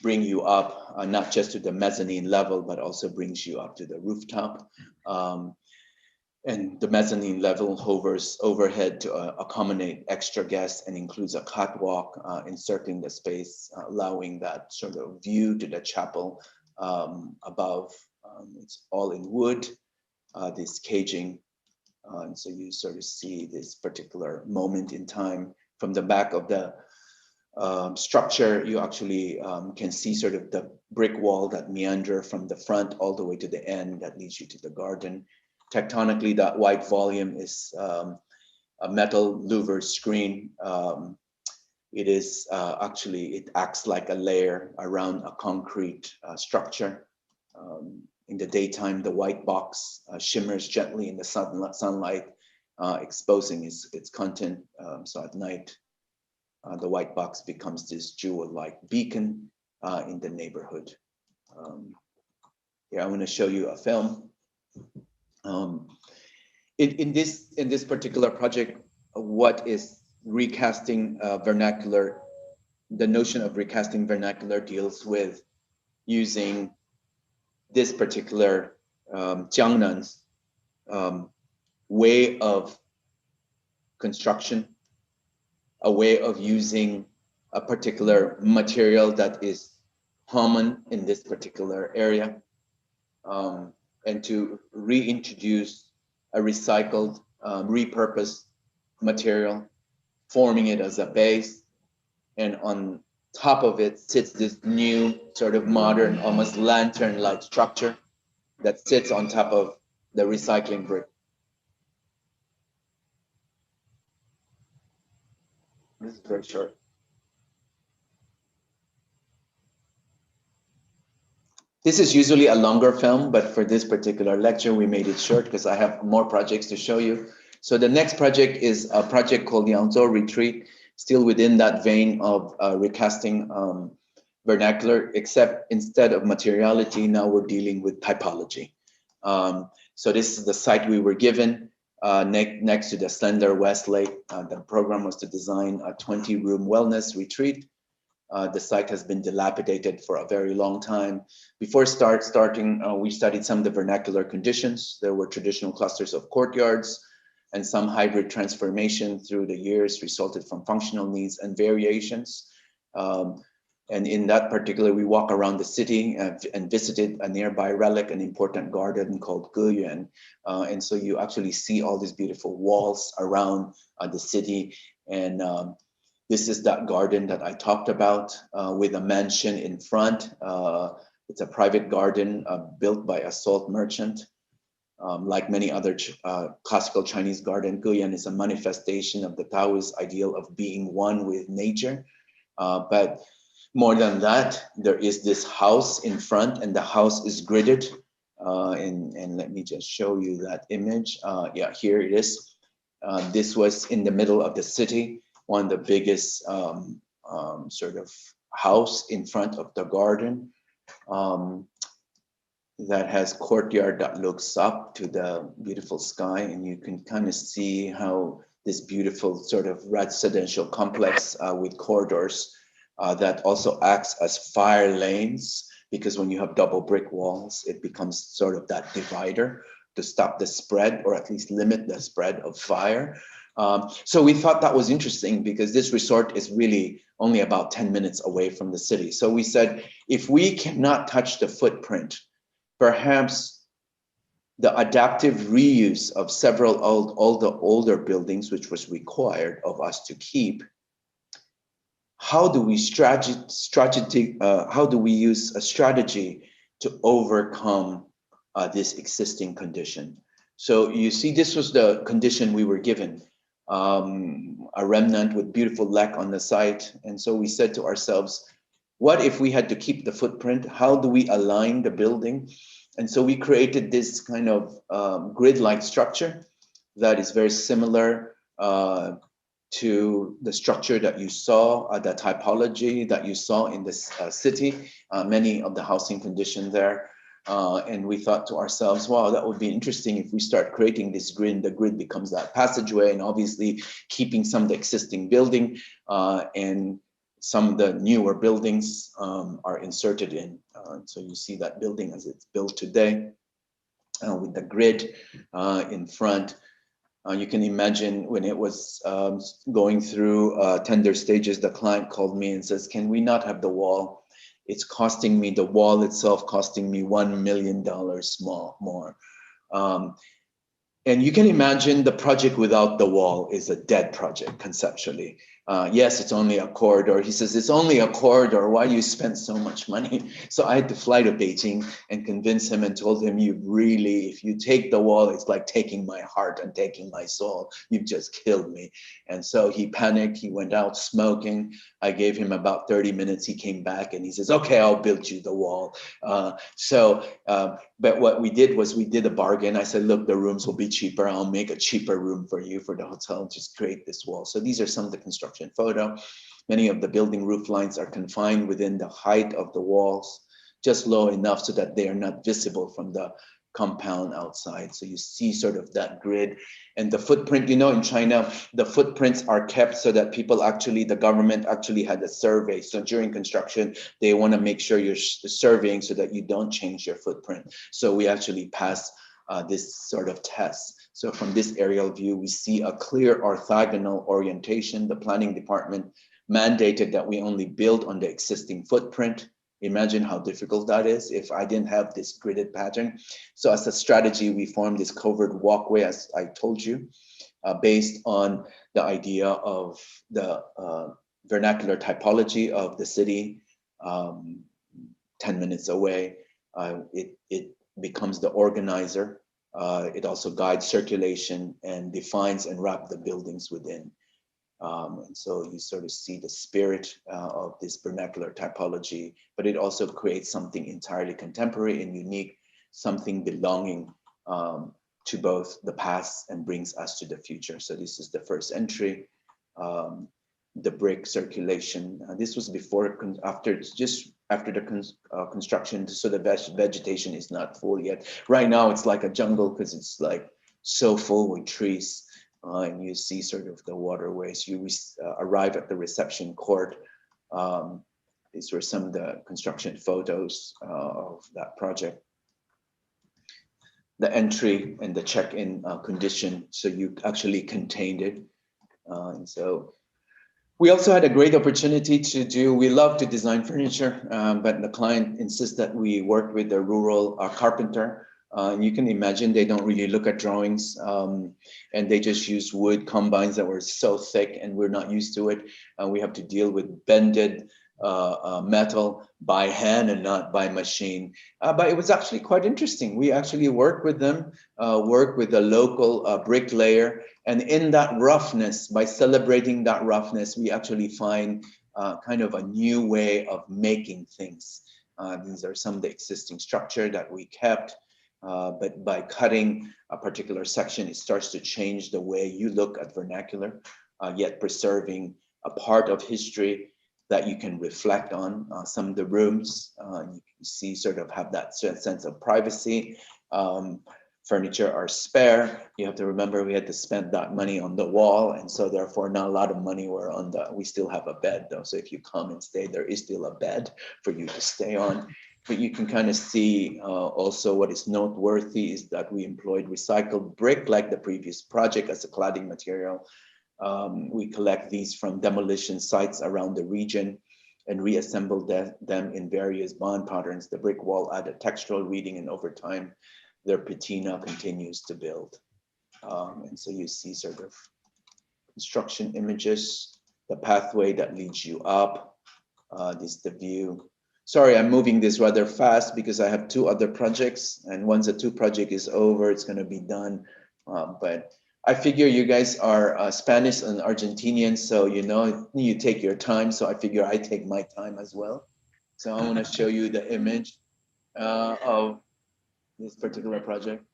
bring you up, not just to the mezzanine level, but also brings you up to the rooftop. And the mezzanine level hovers overhead to accommodate extra guests and includes a catwalk encircling the space, allowing that sort of view to the chapel above. It's all in wood, this caging. And so you sort of see this particular moment in time from the back of the structure. You actually can see sort of the brick wall that meander from the front all the way to the end that leads you to the garden. Tectonically, that white volume is a metal louver screen. It is actually, it acts like a layer around a concrete structure. In the daytime, the white box shimmers gently in the sunlight, exposing its content. So at night, the white box becomes this jewel-like beacon in the neighborhood. Here, I want to show you a film. In this particular project, what is recasting vernacular? The notion of recasting vernacular deals with using this particular Jiangnan's way of construction, a way of using a particular material that is common in this particular area, and to reintroduce a recycled, repurposed material, forming it as a base. And on top of it sits this new sort of modern, almost lantern-like structure that sits on top of the recycling brick. This is very short. This is usually a longer film, but for this particular lecture, we made it short because I have more projects to show you. So the next project is a project called the Enzo Retreat, still within that vein of recasting vernacular, except instead of materiality, now we're dealing with typology. So this is the site we were given next to the slender West Lake. The program was to design a 20-room wellness retreat. The site has been dilapidated for a very long time. Before starting, we studied some of the vernacular conditions. There were traditional clusters of courtyards, and some hybrid transformation through the years resulted from functional needs and variations. And in that particular, we walk around the city and visited a nearby relic, an important garden called Geyuan. And so you actually see all these beautiful walls around the city. And this is that garden that I talked about with a mansion in front. It's a private garden built by a salt merchant. Like many other classical Chinese garden, Guyan is a manifestation of the Taoist ideal of being one with nature. But more than that, there is this house in front, and the house is gridded. And let me just show you that image. Yeah, here it is. This was in the middle of the city, one of the biggest sort of house in front of the garden. That has courtyard that looks up to the beautiful sky, and you can kind of see how this beautiful sort of residential complex with corridors that also acts as fire lanes, because when you have double brick walls, it becomes sort of that divider to stop the spread, or at least limit the spread of fire. So we thought that was interesting, because this resort is really only about 10 minutes away from the city. So we said, if we cannot touch the footprint, perhaps the adaptive reuse of several older buildings, which was required of us to keep, how do we use a strategy to overcome this existing condition? So you see, this was the condition we were given, a remnant with beautiful lek on the site. And so we said to ourselves, what if we had to keep the footprint? How do we align the building? And so we created this kind of grid-like structure that is very similar to the structure that you saw, the typology that you saw in this city, many of the housing conditions there. And we thought to ourselves, wow, that would be interesting if we start creating this grid. The grid becomes that passageway, and obviously keeping some of the existing building and some of the newer buildings are inserted in. So you see that building as it's built today with the grid in front. You can imagine when it was going through tender stages, the client called me and says, can we not have the wall? It's costing me, the wall itself costing me $1 million more. And you can imagine the project without the wall is a dead project conceptually. Yes, it's only a corridor. He says, it's only a corridor. Why do you spend so much money? So I had to fly to Beijing and convince him, and told him, you really, if you take the wall, it's like taking my heart and taking my soul. You've just killed me. And so he panicked. He went out smoking. I gave him about 30 minutes. He came back and he says, okay, I'll build you the wall. But what we did was we did a bargain. I said, look, the rooms will be cheaper. I'll make a cheaper room for you for the hotel. Just create this wall. So these are some of the construction photo. Many of the building roof lines are confined within the height of the walls, just low enough so that they are not visible from the compound outside. So you see sort of that grid and the footprint. You know, in China, the footprints are kept so that people actually, the government actually had a survey. So during construction, they want to make sure you're surveying so that you don't change your footprint. So we actually pass this sort of test. So from this aerial view, we see a clear orthogonal orientation. The planning department mandated that we only build on the existing footprint. Imagine how difficult that is if I didn't have this gridded pattern. So as a strategy, we formed this covered walkway, as I told you, based on the idea of the vernacular typology of the city, 10 minutes away. It becomes the organizer. It also guides circulation and defines and wraps the buildings within. And so you sort of see the spirit of this vernacular typology, but it also creates something entirely contemporary and unique, something belonging to both the past and brings us to the future. So this is the first entry, the brick circulation. This was before, just after the construction, so the vegetation is not full yet. Right now it's like a jungle because it's like so full with trees. And you see sort of the waterways. You arrive at the reception court. These were some of the construction photos of that project. The entry and the check-in condition, so you actually contained it. And so we also had a great opportunity to do, we love to design furniture, but the client insists that we work with a rural carpenter. And you can imagine they don't really look at drawings, and they just use wood combines that were so thick and we're not used to it. We have to deal with bended metal by hand and not by machine. But it was actually quite interesting. We actually worked with them, worked with a local bricklayer, and in that roughness, by celebrating that roughness, we actually find kind of a new way of making things. These are some of the existing structure that we kept, but by cutting a particular section, it starts to change the way you look at vernacular, yet preserving a part of history that you can reflect on. Some of the rooms, you can see sort of have that sense of privacy. Furniture are spare. You have to remember we had to spend that money on the wall, and so therefore not a lot of money were on the, we still have a bed though. So if you come and stay, there is still a bed for you to stay on. But you can kind of see also what is noteworthy is that we employed recycled brick like the previous project as a cladding material. We collect these from demolition sites around the region and reassemble them in various bond patterns. The brick wall added textural reading, and over time, their patina continues to build. And so you see sort of construction images, the pathway that leads you up. This is the view. Sorry, I'm moving this rather fast because I have two other projects, and once the two project is over, it's going to be done. But I figure you guys are Spanish and Argentinian, so you know you take your time. So I figure I take my time as well. So I want to show you the image of this particular project.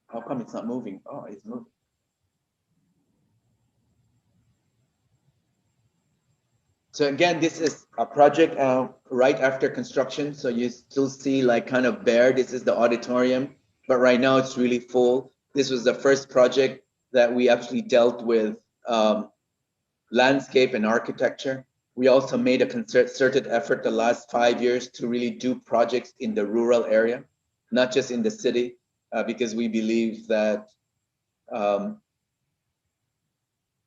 How come it's not moving? Oh, it's moving. So again, this is a project right after construction. So you still see like kind of bare. This is the auditorium, but right now it's really full. This was the first project that we actually dealt with landscape and architecture. We also made a concerted effort the last 5 years to really do projects in the rural area, not just in the city, because we believe that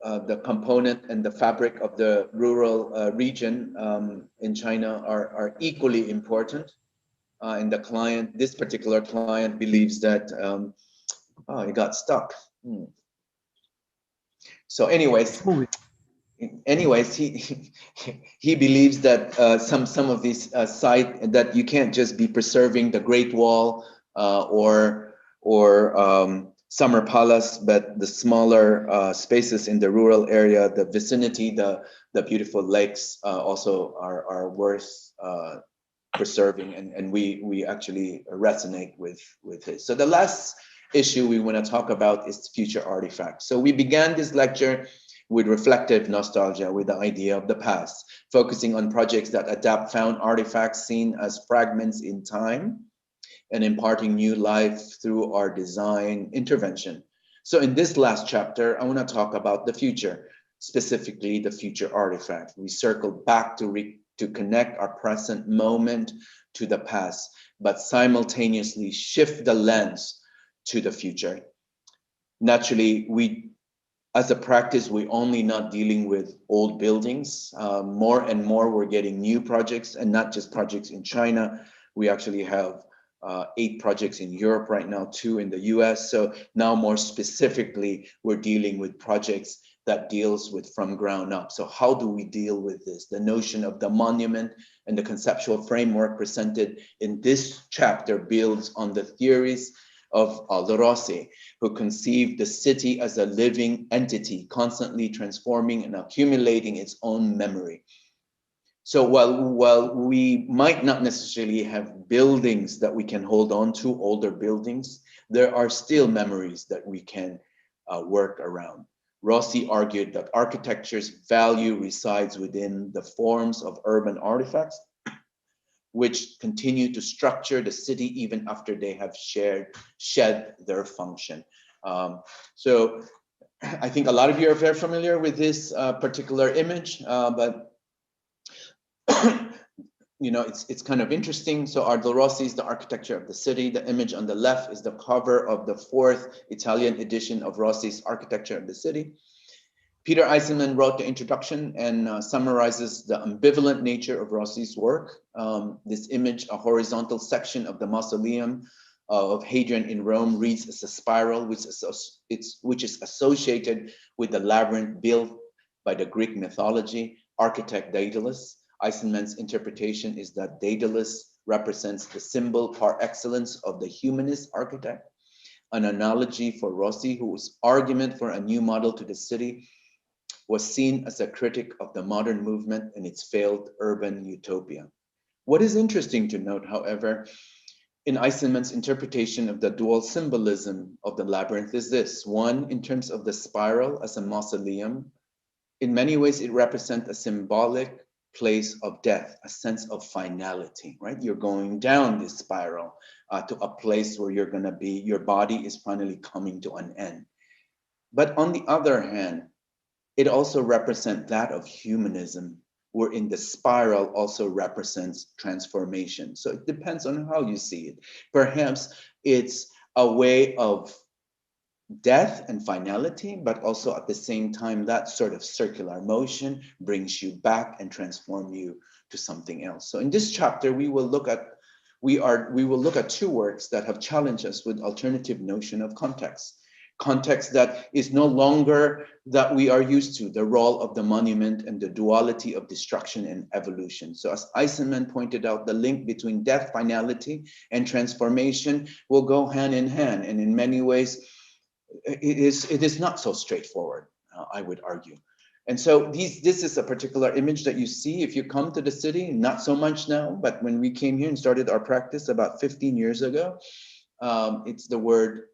the component and the fabric of the rural region in China are equally important. And the client, this particular client, believes that, oh, it got stuck. So anyways, he believes that some of these site that you can't just be preserving the Great Wall or Summer Palace, but the smaller spaces in the rural area, the vicinity, the beautiful lakes also are worth preserving, and we actually resonate with it. So the last issue we want to talk about is future artifacts. So we began this lecture with reflective nostalgia, with the idea of the past, focusing on projects that adapt found artifacts seen as fragments in time and imparting new life through our design intervention. So in this last chapter, I want to talk about the future, specifically the future artifact. We circle back to connect our present moment to the past, but simultaneously shift the lens to the future. Naturally, as a practice, we're only not dealing with old buildings. More and more, we're getting new projects, and not just projects in China. We actually have 8 projects in Europe right now, 2 in the US. So now more specifically, we're dealing with projects that deals with from ground up. So how do we deal with this? The notion of the monument and the conceptual framework presented in this chapter builds on the theories of Aldo Rossi, who conceived the city as a living entity, constantly transforming and accumulating its own memory. So while we might not necessarily have buildings that we can hold on to, older buildings, there are still memories that we can work around. Rossi argued that architecture's value resides within the forms of urban artifacts, which continue to structure the city even after they have shed their function. So I think a lot of you are very familiar with this particular image, but you know, it's kind of interesting. So Aldo Rossi is the architecture of the city. The image on the left is the cover of the 4th Italian edition of Rossi's Architecture of the City. Peter Eisenman wrote the introduction and summarizes the ambivalent nature of Rossi's work. This image, a horizontal section of the mausoleum of Hadrian in Rome, reads as a spiral, which is associated with the labyrinth built by the Greek mythology. architect Daedalus. Eisenman's interpretation is that Daedalus represents the symbol par excellence of the humanist architect, an analogy for Rossi, whose argument for a new model to the city was seen as a critic of the modern movement and its failed urban utopia. What is interesting to note, however, in Eisenman's interpretation of the dual symbolism of the labyrinth is this. One, in terms of the spiral as a mausoleum, in many ways it represents a symbolic place of death, a sense of finality, right? You're going down this spiral to a place where you're gonna be, your body is finally coming to an end. But on the other hand, it also represents that of humanism, wherein the spiral also represents transformation. So it depends on how you see it. Perhaps it's a way of death and finality, but also at the same time, that sort of circular motion brings you back and transform you to something else. So in this chapter, we will look at two works that have challenged us with alternative notion of context. Context that is no longer that we are used to, the role of the monument and the duality of destruction and evolution. So as Eisenman pointed out, the link between death, finality, and transformation will go hand in hand. And in many ways, it is not so straightforward, I would argue. And so this is a particular image that you see if you come to the city, not so much now, but when we came here and started our practice about 15 years ago, it's the word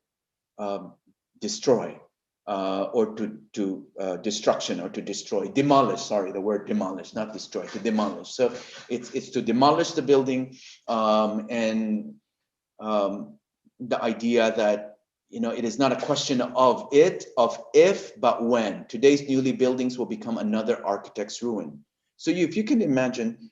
destroy, or to destruction, or to destroy, demolish, sorry, the word demolish, not destroy, to demolish. So it's to demolish the building, and the idea that, you know, it is not a question of if, but when. Today's newly buildings will become another architect's ruin. So if you can imagine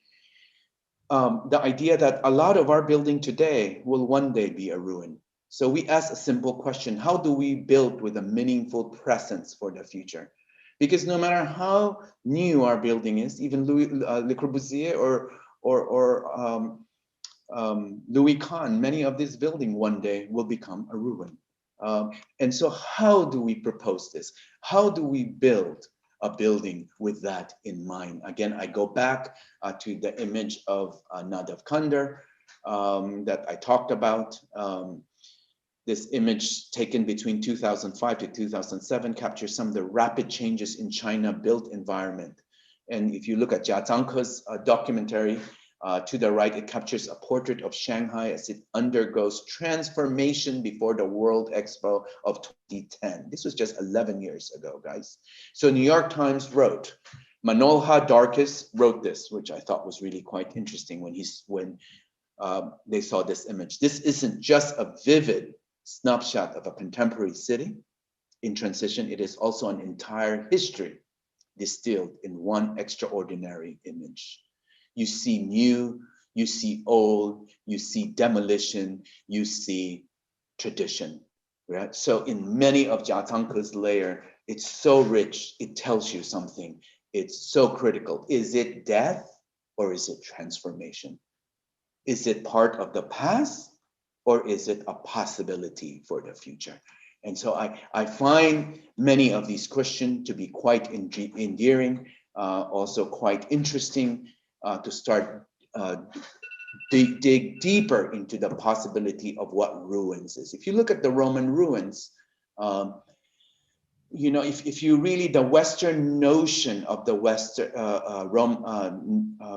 the idea that a lot of our building today will one day be a ruin. So we ask a simple question: how do we build with a meaningful presence for the future? Because no matter how new our building is, even Le Corbusier or Louis Kahn, many of these buildings one day will become a ruin. And so how do we propose this? How do we build a building with that in mind? Again, I go back to the image of Nadav Kandar that I talked about. This image taken between 2005 to 2007 captures some of the rapid changes in China built environment. And if you look at Jia Zhangke's documentary, to the right, it captures a portrait of Shanghai as it undergoes transformation before the World Expo of 2010. This was just 11 years ago, guys. So New York Times wrote, Manolha Darkis wrote this, which I thought was really quite interesting when they saw this image. This isn't just a vivid snapshot of a contemporary city in transition. It is also an entire history distilled in one extraordinary image. You see new, you see old, you see demolition, you see tradition, right? So in many of Jia Zhangke's layer, it's so rich, it tells you something. It's so critical. Is it death or is it transformation? Is it part of the past or is it a possibility for the future? And so I find many of these questions to be quite endearing, also quite interesting, to start dig deeper into the possibility of what ruins is. If you look at the Roman ruins, you know, if you really, the Western notion of the Western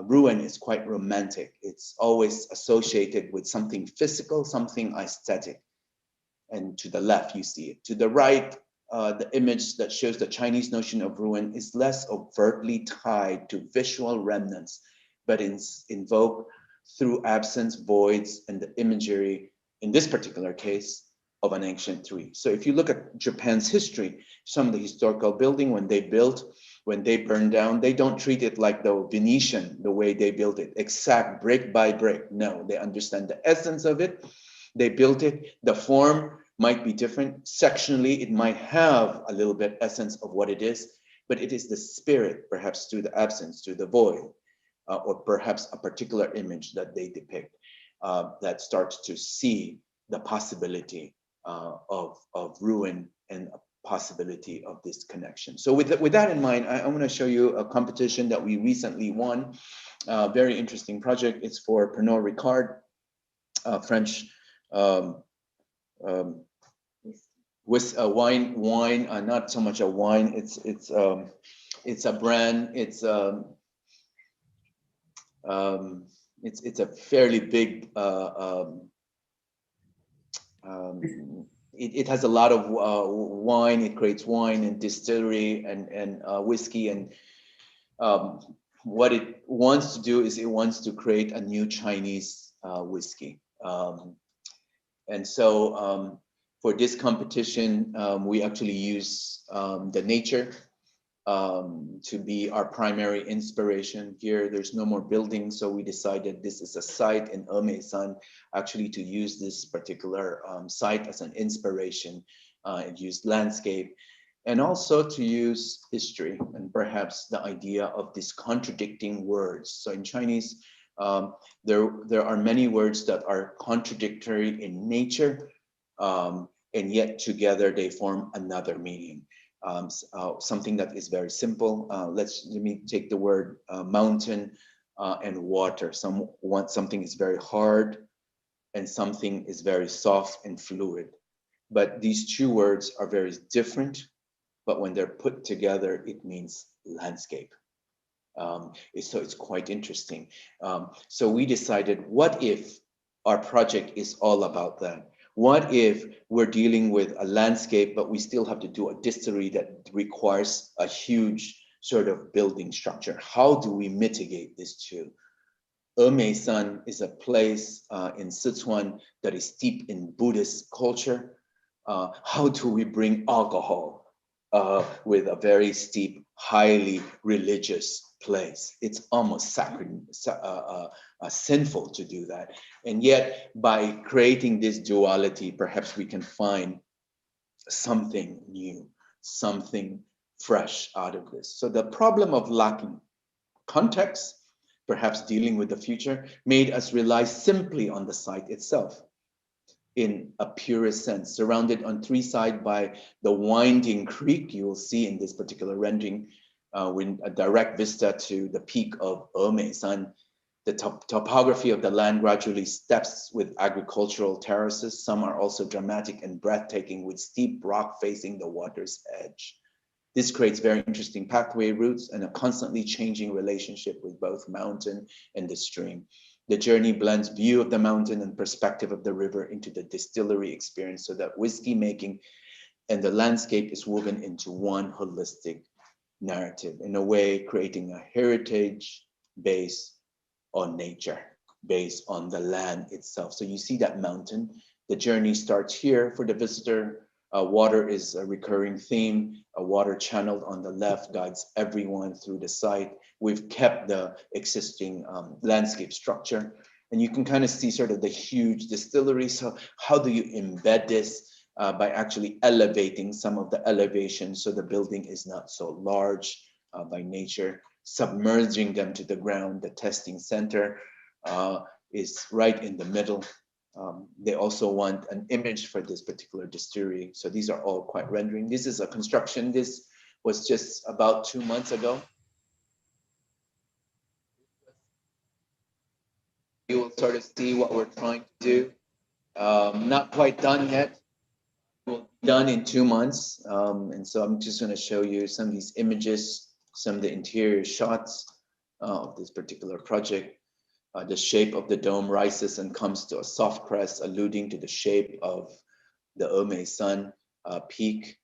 ruin is quite romantic. It's always associated with something physical, something aesthetic. And to the left, you see it. To the right, the image that shows the Chinese notion of ruin is less overtly tied to visual remnants, but invoked through absence, voids, and the imagery, in this particular case, of an ancient tree. So if you look at Japan's history, some of the historical building, when they burned down, they don't treat it like the Venetian, the way they built it, exact brick by brick. No, they understand the essence of it. They built it. The form might be different. Sectionally, it might have a little bit essence of what it is, but it is the spirit, perhaps through the absence, through the void, or perhaps a particular image that they depict that starts to see the possibility of ruin and a possibility of this connection. So with that in mind, I want to show you a competition that we recently won. Very interesting project. It's for Pernod Ricard, French with a wine, not so much a wine. It's a brand. It's a fairly big. It has a lot of wine. It creates wine and distillery and whiskey. And what it wants to do is it wants to create a new Chinese whiskey. And so for this competition, we actually use the nature to be our primary inspiration. Here, there's no more buildings, so we decided this is a site in Emeisan, actually to use this particular site as an inspiration and use landscape, and also to use history and perhaps the idea of these contradicting words. So in Chinese, there are many words that are contradictory in nature, and yet together they form another meaning. Something that is very simple. Let me take the word mountain and water. Something is very hard and something is very soft and fluid. But these two words are very different, but when they're put together, it means landscape. So it's quite interesting. So we decided, what if our project is all about that? What if we're dealing with a landscape, but we still have to do a distillery that requires a huge sort of building structure? How do we mitigate this too? Emeisan is a place in Sichuan that is steeped in Buddhist culture. How do we bring alcohol with a very steep, highly religious place? It's almost sacred, sinful to do that. And yet, by creating this duality, perhaps we can find something new, something fresh out of this. So the problem of lacking context, perhaps dealing with the future, made us rely simply on the site itself in a purest sense, surrounded on three sides by the winding creek. You will see in this particular rendering, with a direct vista to the peak of Emeisan. The topography of the land gradually steps with agricultural terraces. Some are also dramatic and breathtaking with steep rock facing the water's edge. This creates very interesting pathway routes and a constantly changing relationship with both mountain and the stream. The journey blends view of the mountain and perspective of the river into the distillery experience, so that whiskey making and the landscape is woven into one holistic narrative, in a way creating a heritage based on nature, based on the land itself. So you see that mountain. The journey starts here for the visitor. Water is a recurring theme. A water channeled on the left guides everyone through the site. We've kept the existing landscape structure, and you can kind of see sort of the huge distillery. So how do you embed this? By actually elevating some of the elevations so the building is not so large by nature, submerging them to the ground. The testing center is right in the middle. They also want an image for this particular distillery. So these are all quite rendering. This is a construction. This was just about 2 months ago. You will sort of see what we're trying to do. Not quite done yet. Will be done in 2 months. And so I'm just going to show you some of these images, some of the interior shots of this particular project. The shape of the dome rises and comes to a soft crest, alluding to the shape of the Emeisan peak.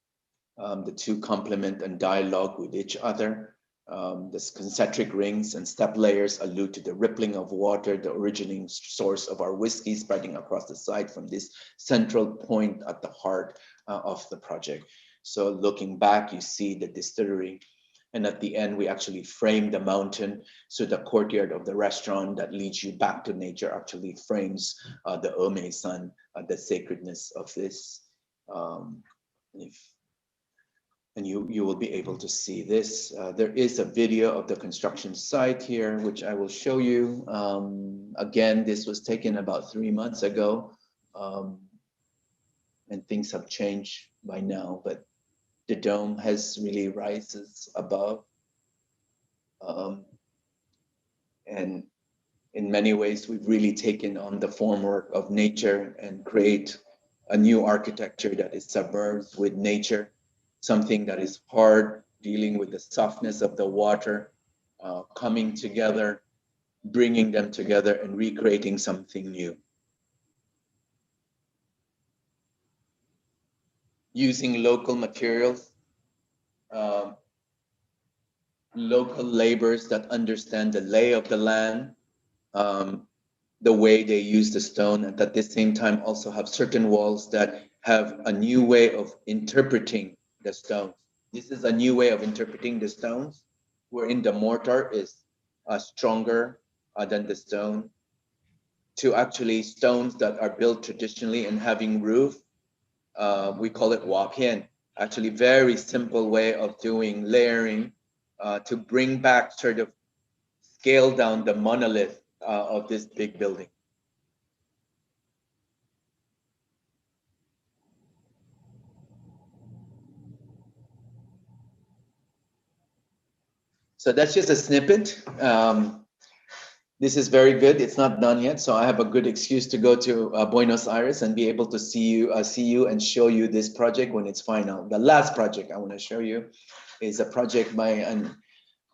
The two complement and dialogue with each other. The concentric rings and step layers allude to the rippling of water, the originating source of our whiskey spreading across the site from this central point at the heart of the project. So looking back, you see the distillery. And at the end, we actually frame the mountain. So the courtyard of the restaurant that leads you back to nature actually frames the Emeisan, the sacredness of this. And you will be able to see this. There is a video of the construction site here, which I will show you. Again, this was taken about 3 months ago, and things have changed by now, but the dome has really rises above. And in many ways, we've really taken on the formwork of nature and create a new architecture that is submerged with nature, something that is hard, dealing with the softness of the water, coming together, bringing them together and recreating something new. Using local materials, local laborers that understand the lay of the land, the way they use the stone, and at the same time also have certain walls that have a new way of interpreting the stones. This is a new way of interpreting the stones, wherein the mortar is stronger than the stone, to actually stones that are built traditionally and having roof. We call it wapian. Actually, very simple way of doing layering to bring back, sort of scale down the monolith of this big building. So that's just a snippet. This is very good. It's not done yet, so I have a good excuse to go to Buenos Aires and be able to see you and show you this project when it's final. The last project I want to show you is a project by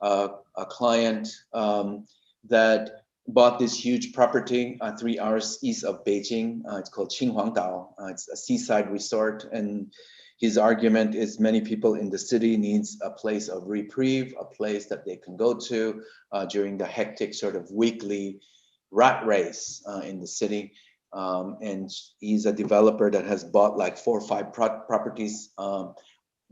a client that bought this huge property 3 hours east of Beijing. It's called Qinghuangdao. It's a seaside resort, and his argument is many people in the city needs a place of reprieve, a place that they can go to during the hectic sort of weekly rat race in the city. And he's a developer that has bought like 4 or 5 properties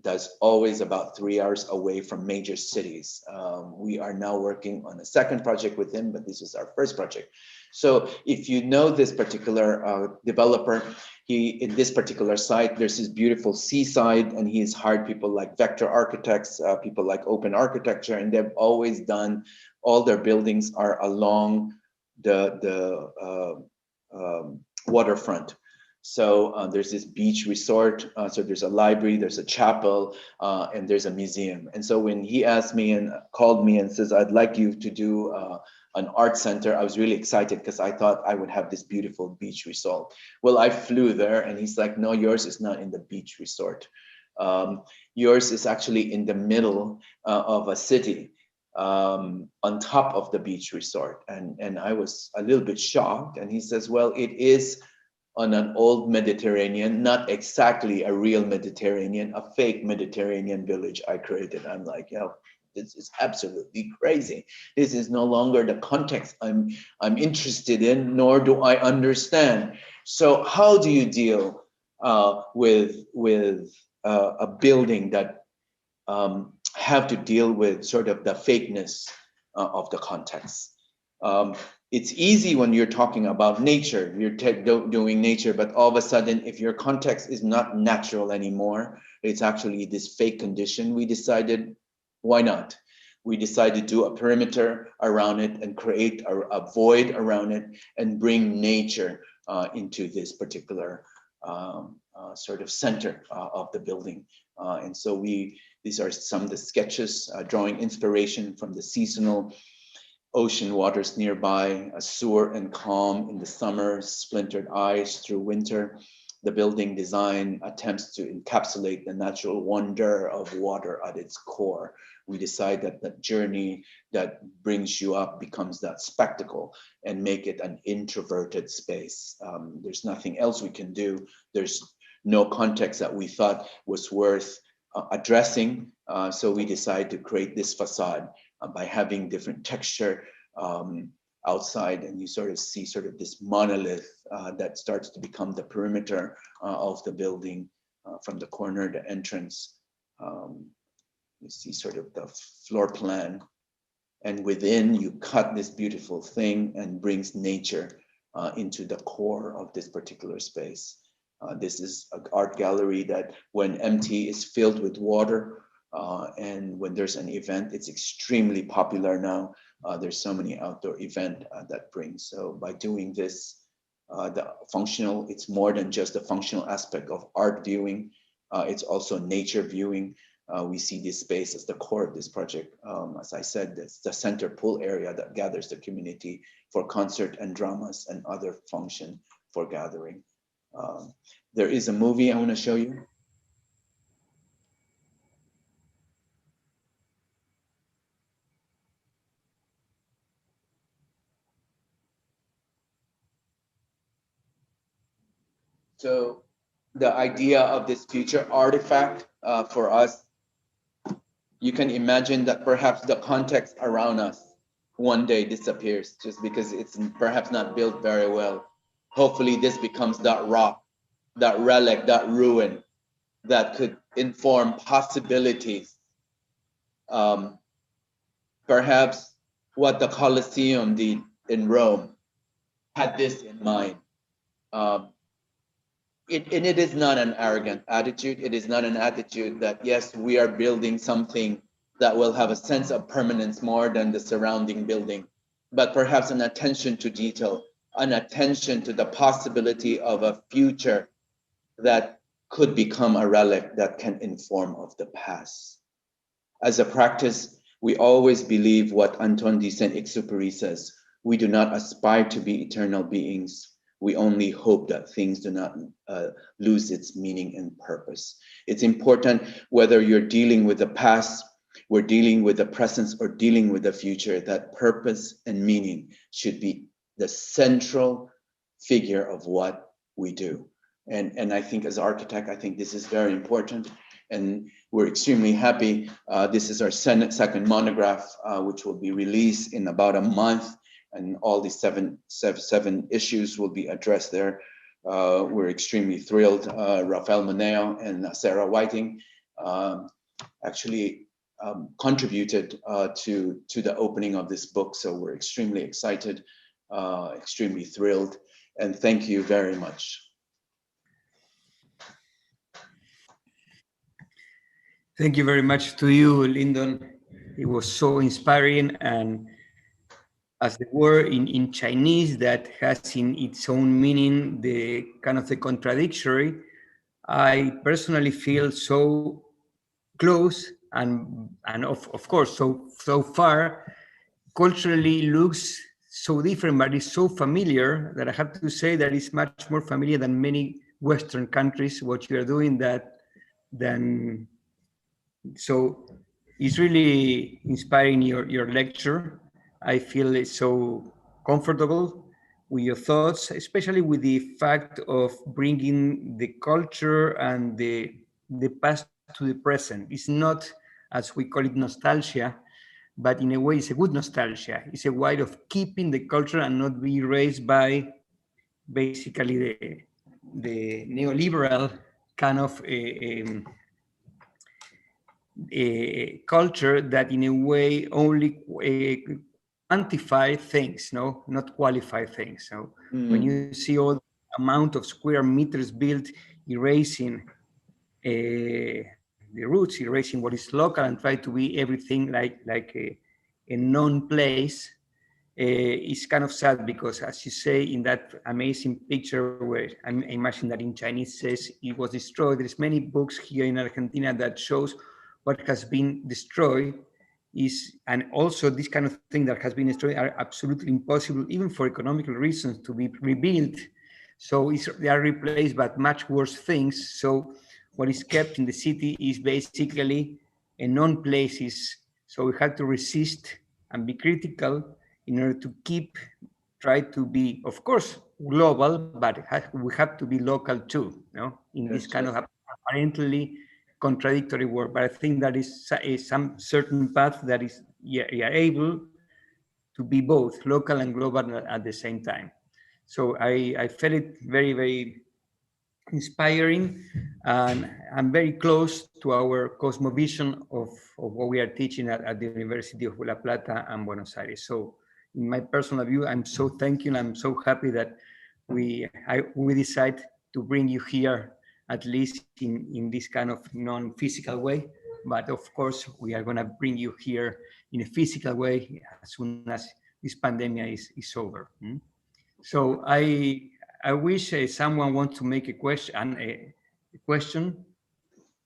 that's always about 3 hours away from major cities. We are now working on a second project with him, but this is our first project. So if you know this particular developer, in this particular site, there's this beautiful seaside, and he's hired people like vector architects, people like open architecture, and they've always done, all their buildings are along the waterfront. So there's this beach resort, so there's a library, there's a chapel, and there's a museum. And so when he asked me and called me and says, I'd like you to do an art center, I was really excited because I thought I would have this beautiful beach resort. Well, I flew there and he's like, no, yours is not in the beach resort. Yours is actually in the middle of a city on top of the beach resort. And I was a little bit shocked. And he says, well, it is on an old Mediterranean, not exactly a real Mediterranean, a fake Mediterranean village I created. I'm like, yo, this is absolutely crazy. This is no longer the context I'm interested in, nor do I understand. So how do you deal with a building that have to deal with sort of the fakeness of the context? It's easy when you're talking about nature, you're doing nature, but all of a sudden, if your context is not natural anymore, it's actually this fake condition. We decided, why not? We decided to do a perimeter around it and create a void around it and bring nature into this particular sort of center of the building. And so these are some of the sketches, drawing inspiration from the seasonal ocean waters nearby, a sewer and calm in the summer, splintered ice through winter. The building design attempts to encapsulate the natural wonder of water at its core. We decide that the journey that brings you up becomes that spectacle and make it an introverted space. There's nothing else we can do. There's no context that we thought was worth addressing. So we decide to create this facade by having different texture outside, and you sort of see sort of this monolith that starts to become the perimeter of the building from the corner, the entrance. You see sort of the floor plan, and within you cut this beautiful thing and brings nature into the core of this particular space. This is an art gallery that when empty is filled with water. And when there's an event, it's extremely popular now. There's so many outdoor event that brings. So by doing this, the functional, it's more than just the functional aspect of art viewing. It's also nature viewing. We see this space as the core of this project. As I said, it's the center pool area that gathers the community for concert and dramas and other function for gathering. There is a movie I want to show you. So the idea of this future artifact for us, you can imagine that perhaps the context around us one day disappears just because it's perhaps not built very well. Hopefully this becomes that rock, that relic, that ruin that could inform possibilities. Perhaps what the Colosseum did in Rome had this in mind. And it is not an arrogant attitude. It is not an attitude that, yes, we are building something that will have a sense of permanence more than the surrounding building, but perhaps an attention to detail, an attention to the possibility of a future that could become a relic that can inform of the past. As a practice, we always believe what Antoine de Saint-Exupéry says: we do not aspire to be eternal beings. We only hope that things do not lose its meaning and purpose. It's important whether you're dealing with the past, we're dealing with the present, or dealing with the future, that purpose and meaning should be the central figure of what we do. And I think as architect, I think this is very important. And we're extremely happy. This is our second monograph, which will be released in about a month. And all these seven issues will be addressed there. We're extremely thrilled. Rafael Moneo and Sarah Whiting actually contributed to the opening of this book. So we're extremely excited, extremely thrilled, and thank you very much. Thank you very much to you, Lyndon. It was so inspiring, and as the word in Chinese that has in its own meaning the kind of the contradictory, I personally feel so close and of course so far. Culturally looks so different, but it's so familiar that I have to say that it's much more familiar than many Western countries what you are doing than. So it's really inspiring your lecture. I feel it's so comfortable with your thoughts, especially with the fact of bringing the culture and the past to the present. It's not, as we call it, nostalgia, but in a way it's a good nostalgia. It's a way of keeping the culture and not be erased by basically the neoliberal kind of a culture that in a way only quantify things, no, not qualify things. So when you see all the amount of square meters built, erasing the roots, erasing what is local, and try to be everything like a known place, is kind of sad, because as you say in that amazing picture where I imagine that in Chinese says it was destroyed, there's many books here in Argentina that shows what has been destroyed is, and also this kind of thing that has been destroyed are absolutely impossible, even for economical reasons, to be rebuilt. So they are replaced by much worse things. So what is kept in the city is basically a known places. So we have to resist and be critical in order to try to be, of course, global, but we have to be local too, in this kind of apparently contradictory work. But I think that is some certain path that is you are able to be both local and global at the same time. So I felt it very, very inspiring, and I'm very close to our cosmovision of what we are teaching at the University of La Plata and Buenos Aires. So in my personal view, I'm so thankful. I'm so happy that we decide to bring you here, at least in this kind of non-physical way. But of course, we are going to bring you here in a physical way as soon as this pandemic is over. So I wish someone wants to make a question.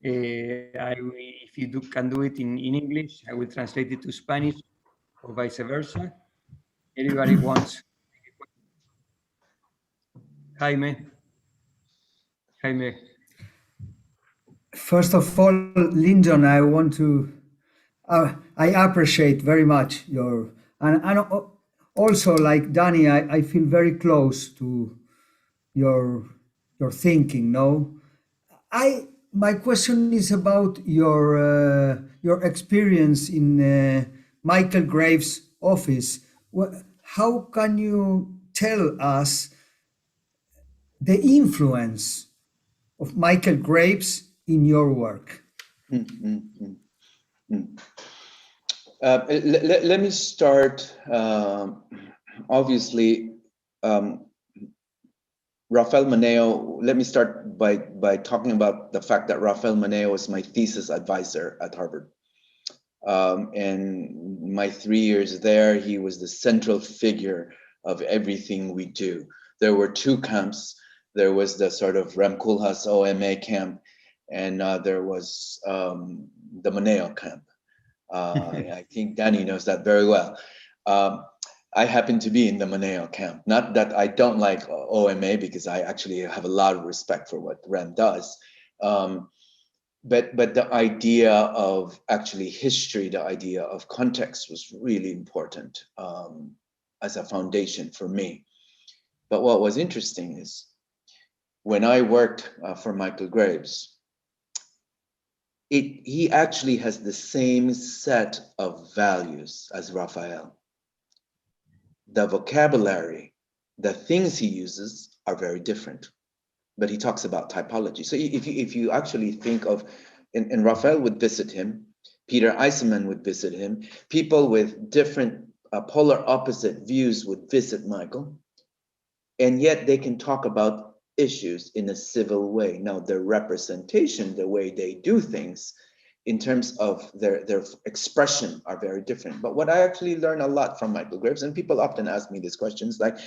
If you can do it in English, I will translate it to Spanish or vice versa. Everybody wants. Jaime. First of all, Lyndon, I want to, I appreciate very much your, and also like Danny, I feel very close to your thinking. No, my question is about your experience in Michael Graves' office. How can you tell us the influence of Michael Graves in your work? Let me start. Obviously, Rafael Moneo. Let me start by talking about the fact that Rafael Moneo was my thesis advisor at Harvard. And my 3 years there, he was the central figure of everything we do. There were two camps. There was the sort of Rem Koolhaas OMA camp, and there was the Moneo camp. I think Danny knows that very well. I happen to be in the Moneo camp. Not that I don't like OMA, because I actually have a lot of respect for what Rem does. But the idea of actually history, the idea of context was really important as a foundation for me. But what was interesting is when I worked for Michael Graves, he actually has the same set of values as Raphael. The vocabulary, the things he uses are very different, but he talks about typology. So if you actually think of, and Raphael would visit him, Peter Eisenman would visit him, people with different polar opposite views would visit Michael, and yet they can talk about issues in a civil way. Now, their representation, the way they do things in terms of their expression are very different. But what I actually learned a lot from Michael Graves, and people often ask me these questions like,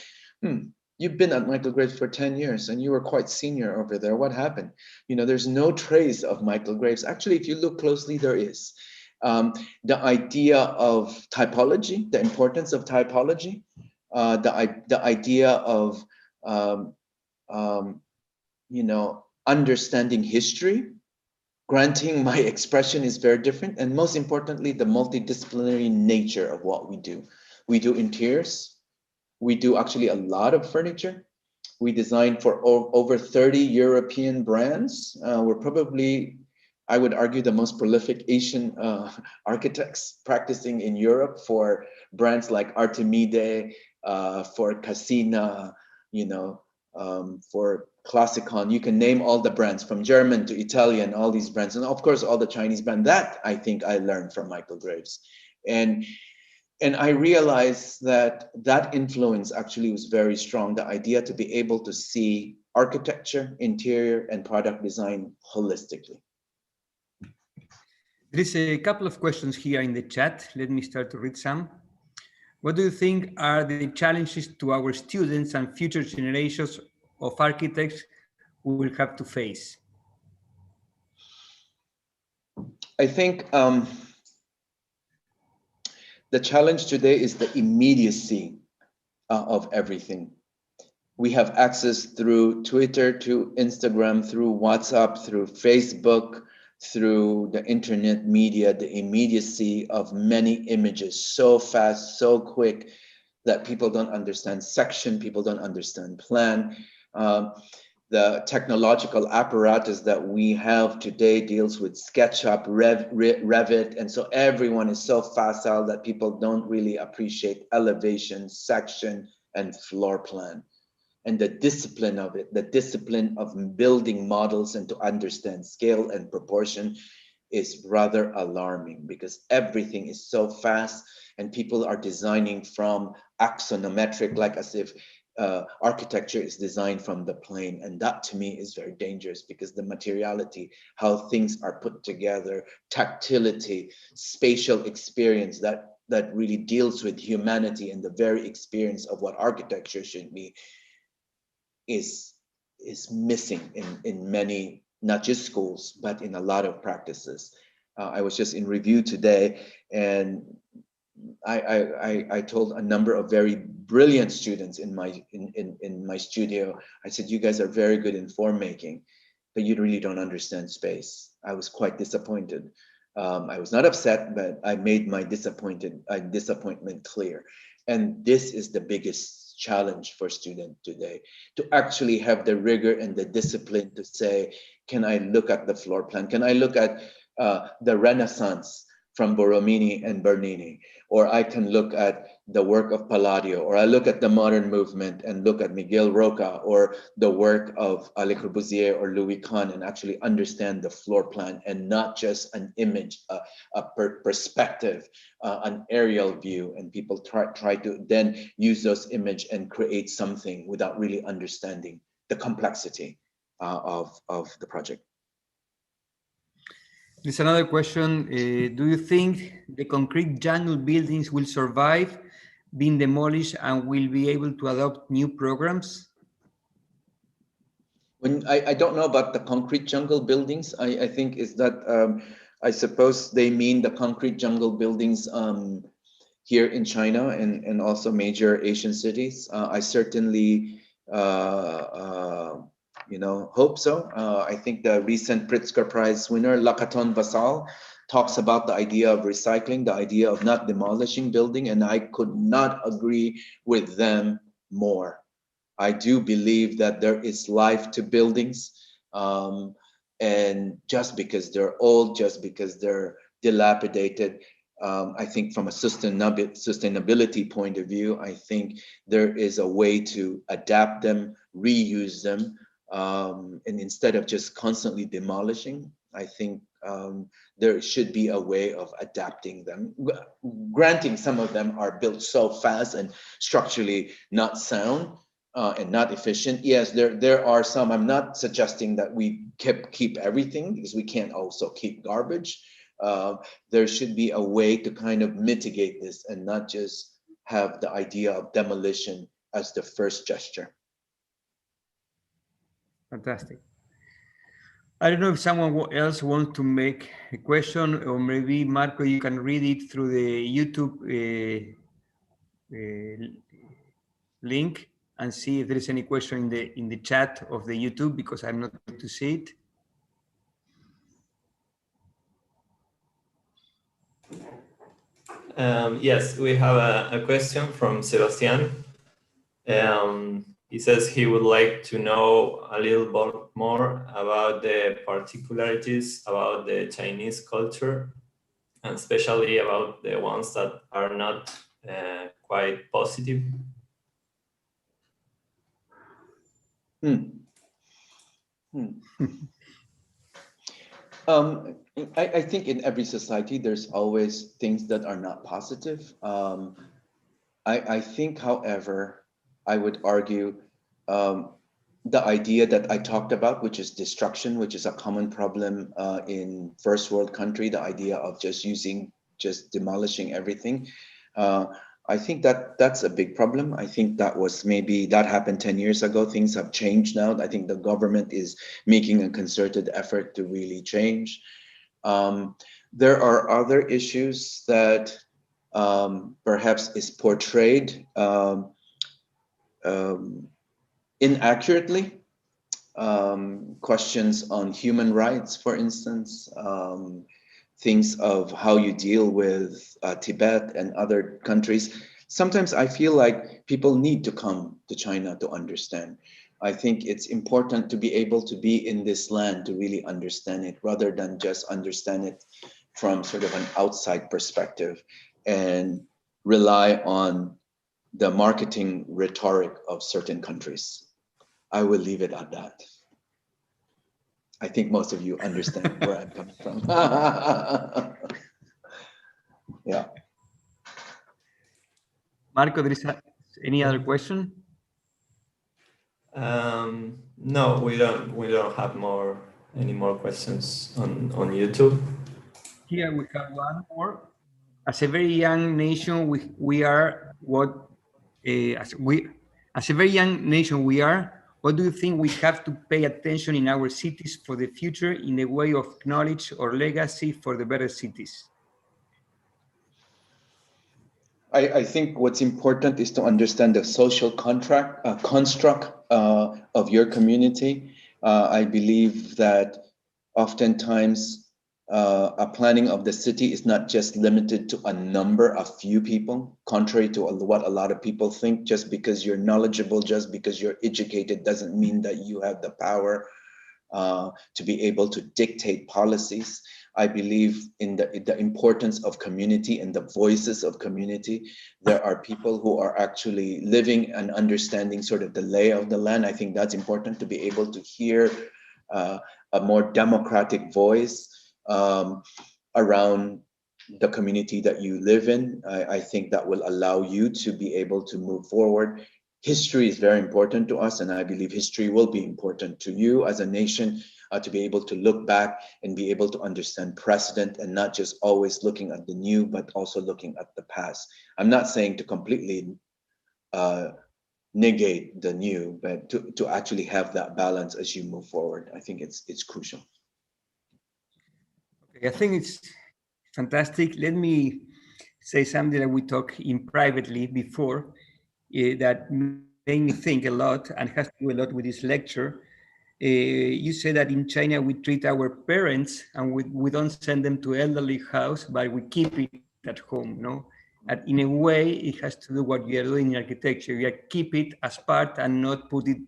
you've been at Michael Graves for 10 years and you were quite senior over there. What happened? You know, there's no trace of Michael Graves. Actually, if you look closely, there is. The idea of typology, the importance of typology, the idea of understanding history. Granting my expression is very different, and most importantly, the multidisciplinary nature of what we do. We do interiors. We do actually a lot of furniture. We design for over 30 European brands. We're probably, I would argue, the most prolific Asian architects practicing in Europe for brands like Artemide, for Cassina, for Classicon. You can name all the brands from German to Italian, all these brands, and of course all the Chinese brands. That I think I learned from Michael Graves, and I realized that influence actually was very strong. The idea to be able to see architecture, interior, and product design holistically. There's a couple of questions here in the chat. Let me start to read some. What do you think are the challenges to our students and future generations of architects who will have to face? I think the challenge today is the immediacy of everything. We have access through Twitter, to Instagram, through WhatsApp, through Facebook, through the internet media, the immediacy of many images, so fast, so quick, that people don't understand section, people don't understand plan. The technological apparatus that we have today deals with SketchUp, Revit, and so everyone is so facile that people don't really appreciate elevation, section, and floor plan. And the discipline of it, the discipline of building models and to understand scale and proportion is rather alarming, because everything is so fast and people are designing from axonometric, like as if architecture is designed from the plane. And that to me is very dangerous, because the materiality, how things are put together, tactility, spatial experience that really deals with humanity and the very experience of what architecture should be, is missing in many not just schools, but in a lot of practices. I was just in review today, and I told a number of very brilliant students in my studio. I said, you guys are very good in form making, but you really don't understand space. I was quite disappointed. I was not upset, but I made my disappointment clear. And this is the biggest challenge for students today, to actually have the rigor and the discipline to say, can I look at the floor plan? Can I look at the Renaissance from Borromini and Bernini? Or I can look at the work of Palladio, or I look at the modern movement and look at Miguel Roca, or the work of Le Corbusier or Louis Kahn, and actually understand the floor plan and not just an image, a perspective, an aerial view. And people try to then use those images and create something without really understanding the complexity of the project. There's another question. Do you think the concrete jungle buildings will survive being demolished and will be able to adopt new programs? When I don't know about the concrete jungle buildings. I think is that I suppose they mean the concrete jungle buildings here in China and also major Asian cities. I certainly hope so. I think the recent Pritzker Prize winner, Lacaton Basal, talks about the idea of recycling, the idea of not demolishing building, and I could not agree with them more. I do believe that there is life to buildings, and just because they're old, just because they're dilapidated, I think from a sustainability point of view, I think there is a way to adapt them, reuse them, and instead of just constantly demolishing, I think there should be a way of adapting them. Granting some of them are built so fast and structurally not sound and not efficient. Yes, there are some. I'm not suggesting that we keep everything, because we can't also keep garbage. There should be a way to kind of mitigate this and not just have the idea of demolition as the first gesture. Fantastic. I don't know if someone else wants to make a question, or maybe Marco, you can read it through the YouTube link and see if there is any question in the chat of the YouTube, because I'm not able to see it. Yes, we have a question from Sebastian. He says he would like to know a little bit more about the particularities about the Chinese culture, and especially about the ones that are not quite positive. I think in every society, there's always things that are not positive. I think, however, I would argue the idea that I talked about, which is destruction, which is a common problem in first world country, the idea of just demolishing everything. I think that's a big problem. I think that happened 10 years ago. Things have changed now. I think the government is making a concerted effort to really change. There are other issues that perhaps is portrayed inaccurately. Questions on human rights, for instance, things of how you deal with Tibet and other countries. Sometimes I feel like people need to come to China to understand. I think it's important to be able to be in this land to really understand it, rather than just understand it from sort of an outside perspective and rely on the marketing rhetoric of certain countries. I will leave it at that. I think most of you understand where I'm coming from. Yeah. Marco, there is any other question? No, we don't have any more questions on YouTube. Here we have one more. As a very young nation, we are what do you think we have to pay attention in our cities for the future in the way of knowledge or legacy for the better cities? I think what's important is to understand the social construct of your community. I believe that oftentimes a planning of the city is not just limited to a number, a few people, contrary to what a lot of people think. Just because you're knowledgeable, just because you're educated, doesn't mean that you have the power to be able to dictate policies. I believe in the importance of community and the voices of community. There are people who are actually living and understanding sort of the lay of the land. I think that's important, to be able to hear a more democratic voice around the community that you live in. I think that will allow you to be able to move forward. History is very important to us, and I believe history will be important to you as a nation, to be able to look back and be able to understand precedent, and not just always looking at the new, but also looking at the past. I'm not saying to completely negate the new, but to actually have that balance as you move forward. I think it's crucial. Okay, I think it's fantastic. Let me say something that we talked in privately before that made me think a lot and has to do a lot with this lecture. You said that in China we treat our parents and we don't send them to elderly house, but we keep it at home, no? And in a way, it has to do what you are doing in architecture. You keep it as part and not put it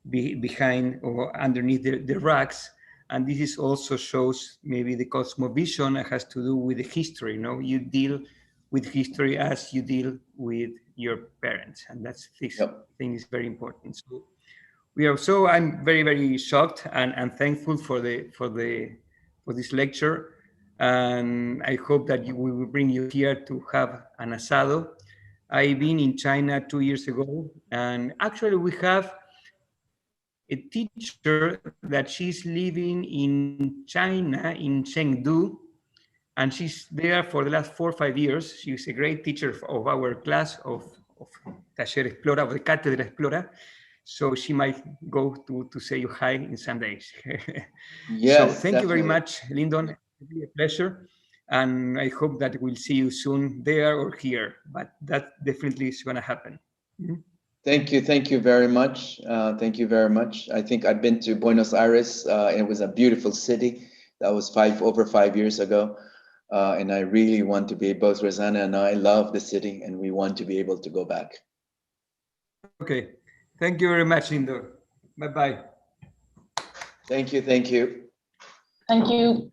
behind or underneath the racks. And this is also shows maybe the cosmovision that has to do with the history, no? You deal with history as you deal with your parents, and that's this thing is very important. So I'm very, very shocked and thankful for this lecture, and I hope that we will bring you here to have an asado. I've been in China 2 years ago, and actually we have a teacher that she's living in China, in Chengdu, and she's there for the last 4 or 5 years. She's a great teacher of our class of Taller Explora, of the Catedra Explora. So she might go to say you hi in some days. Yes, so thank you very much, Lyndon. It's been a pleasure. And I hope that we'll see you soon there or here, but that definitely is gonna happen. Mm-hmm. Thank you very much. Thank you very much. I think I've been to Buenos Aires. It was a beautiful city. That was over 5 years ago. And I really want to be, both Rosanna and I love the city, and we want to be able to go back. Okay. Thank you very much, Lyndon. Bye-bye. Thank you. Thank you.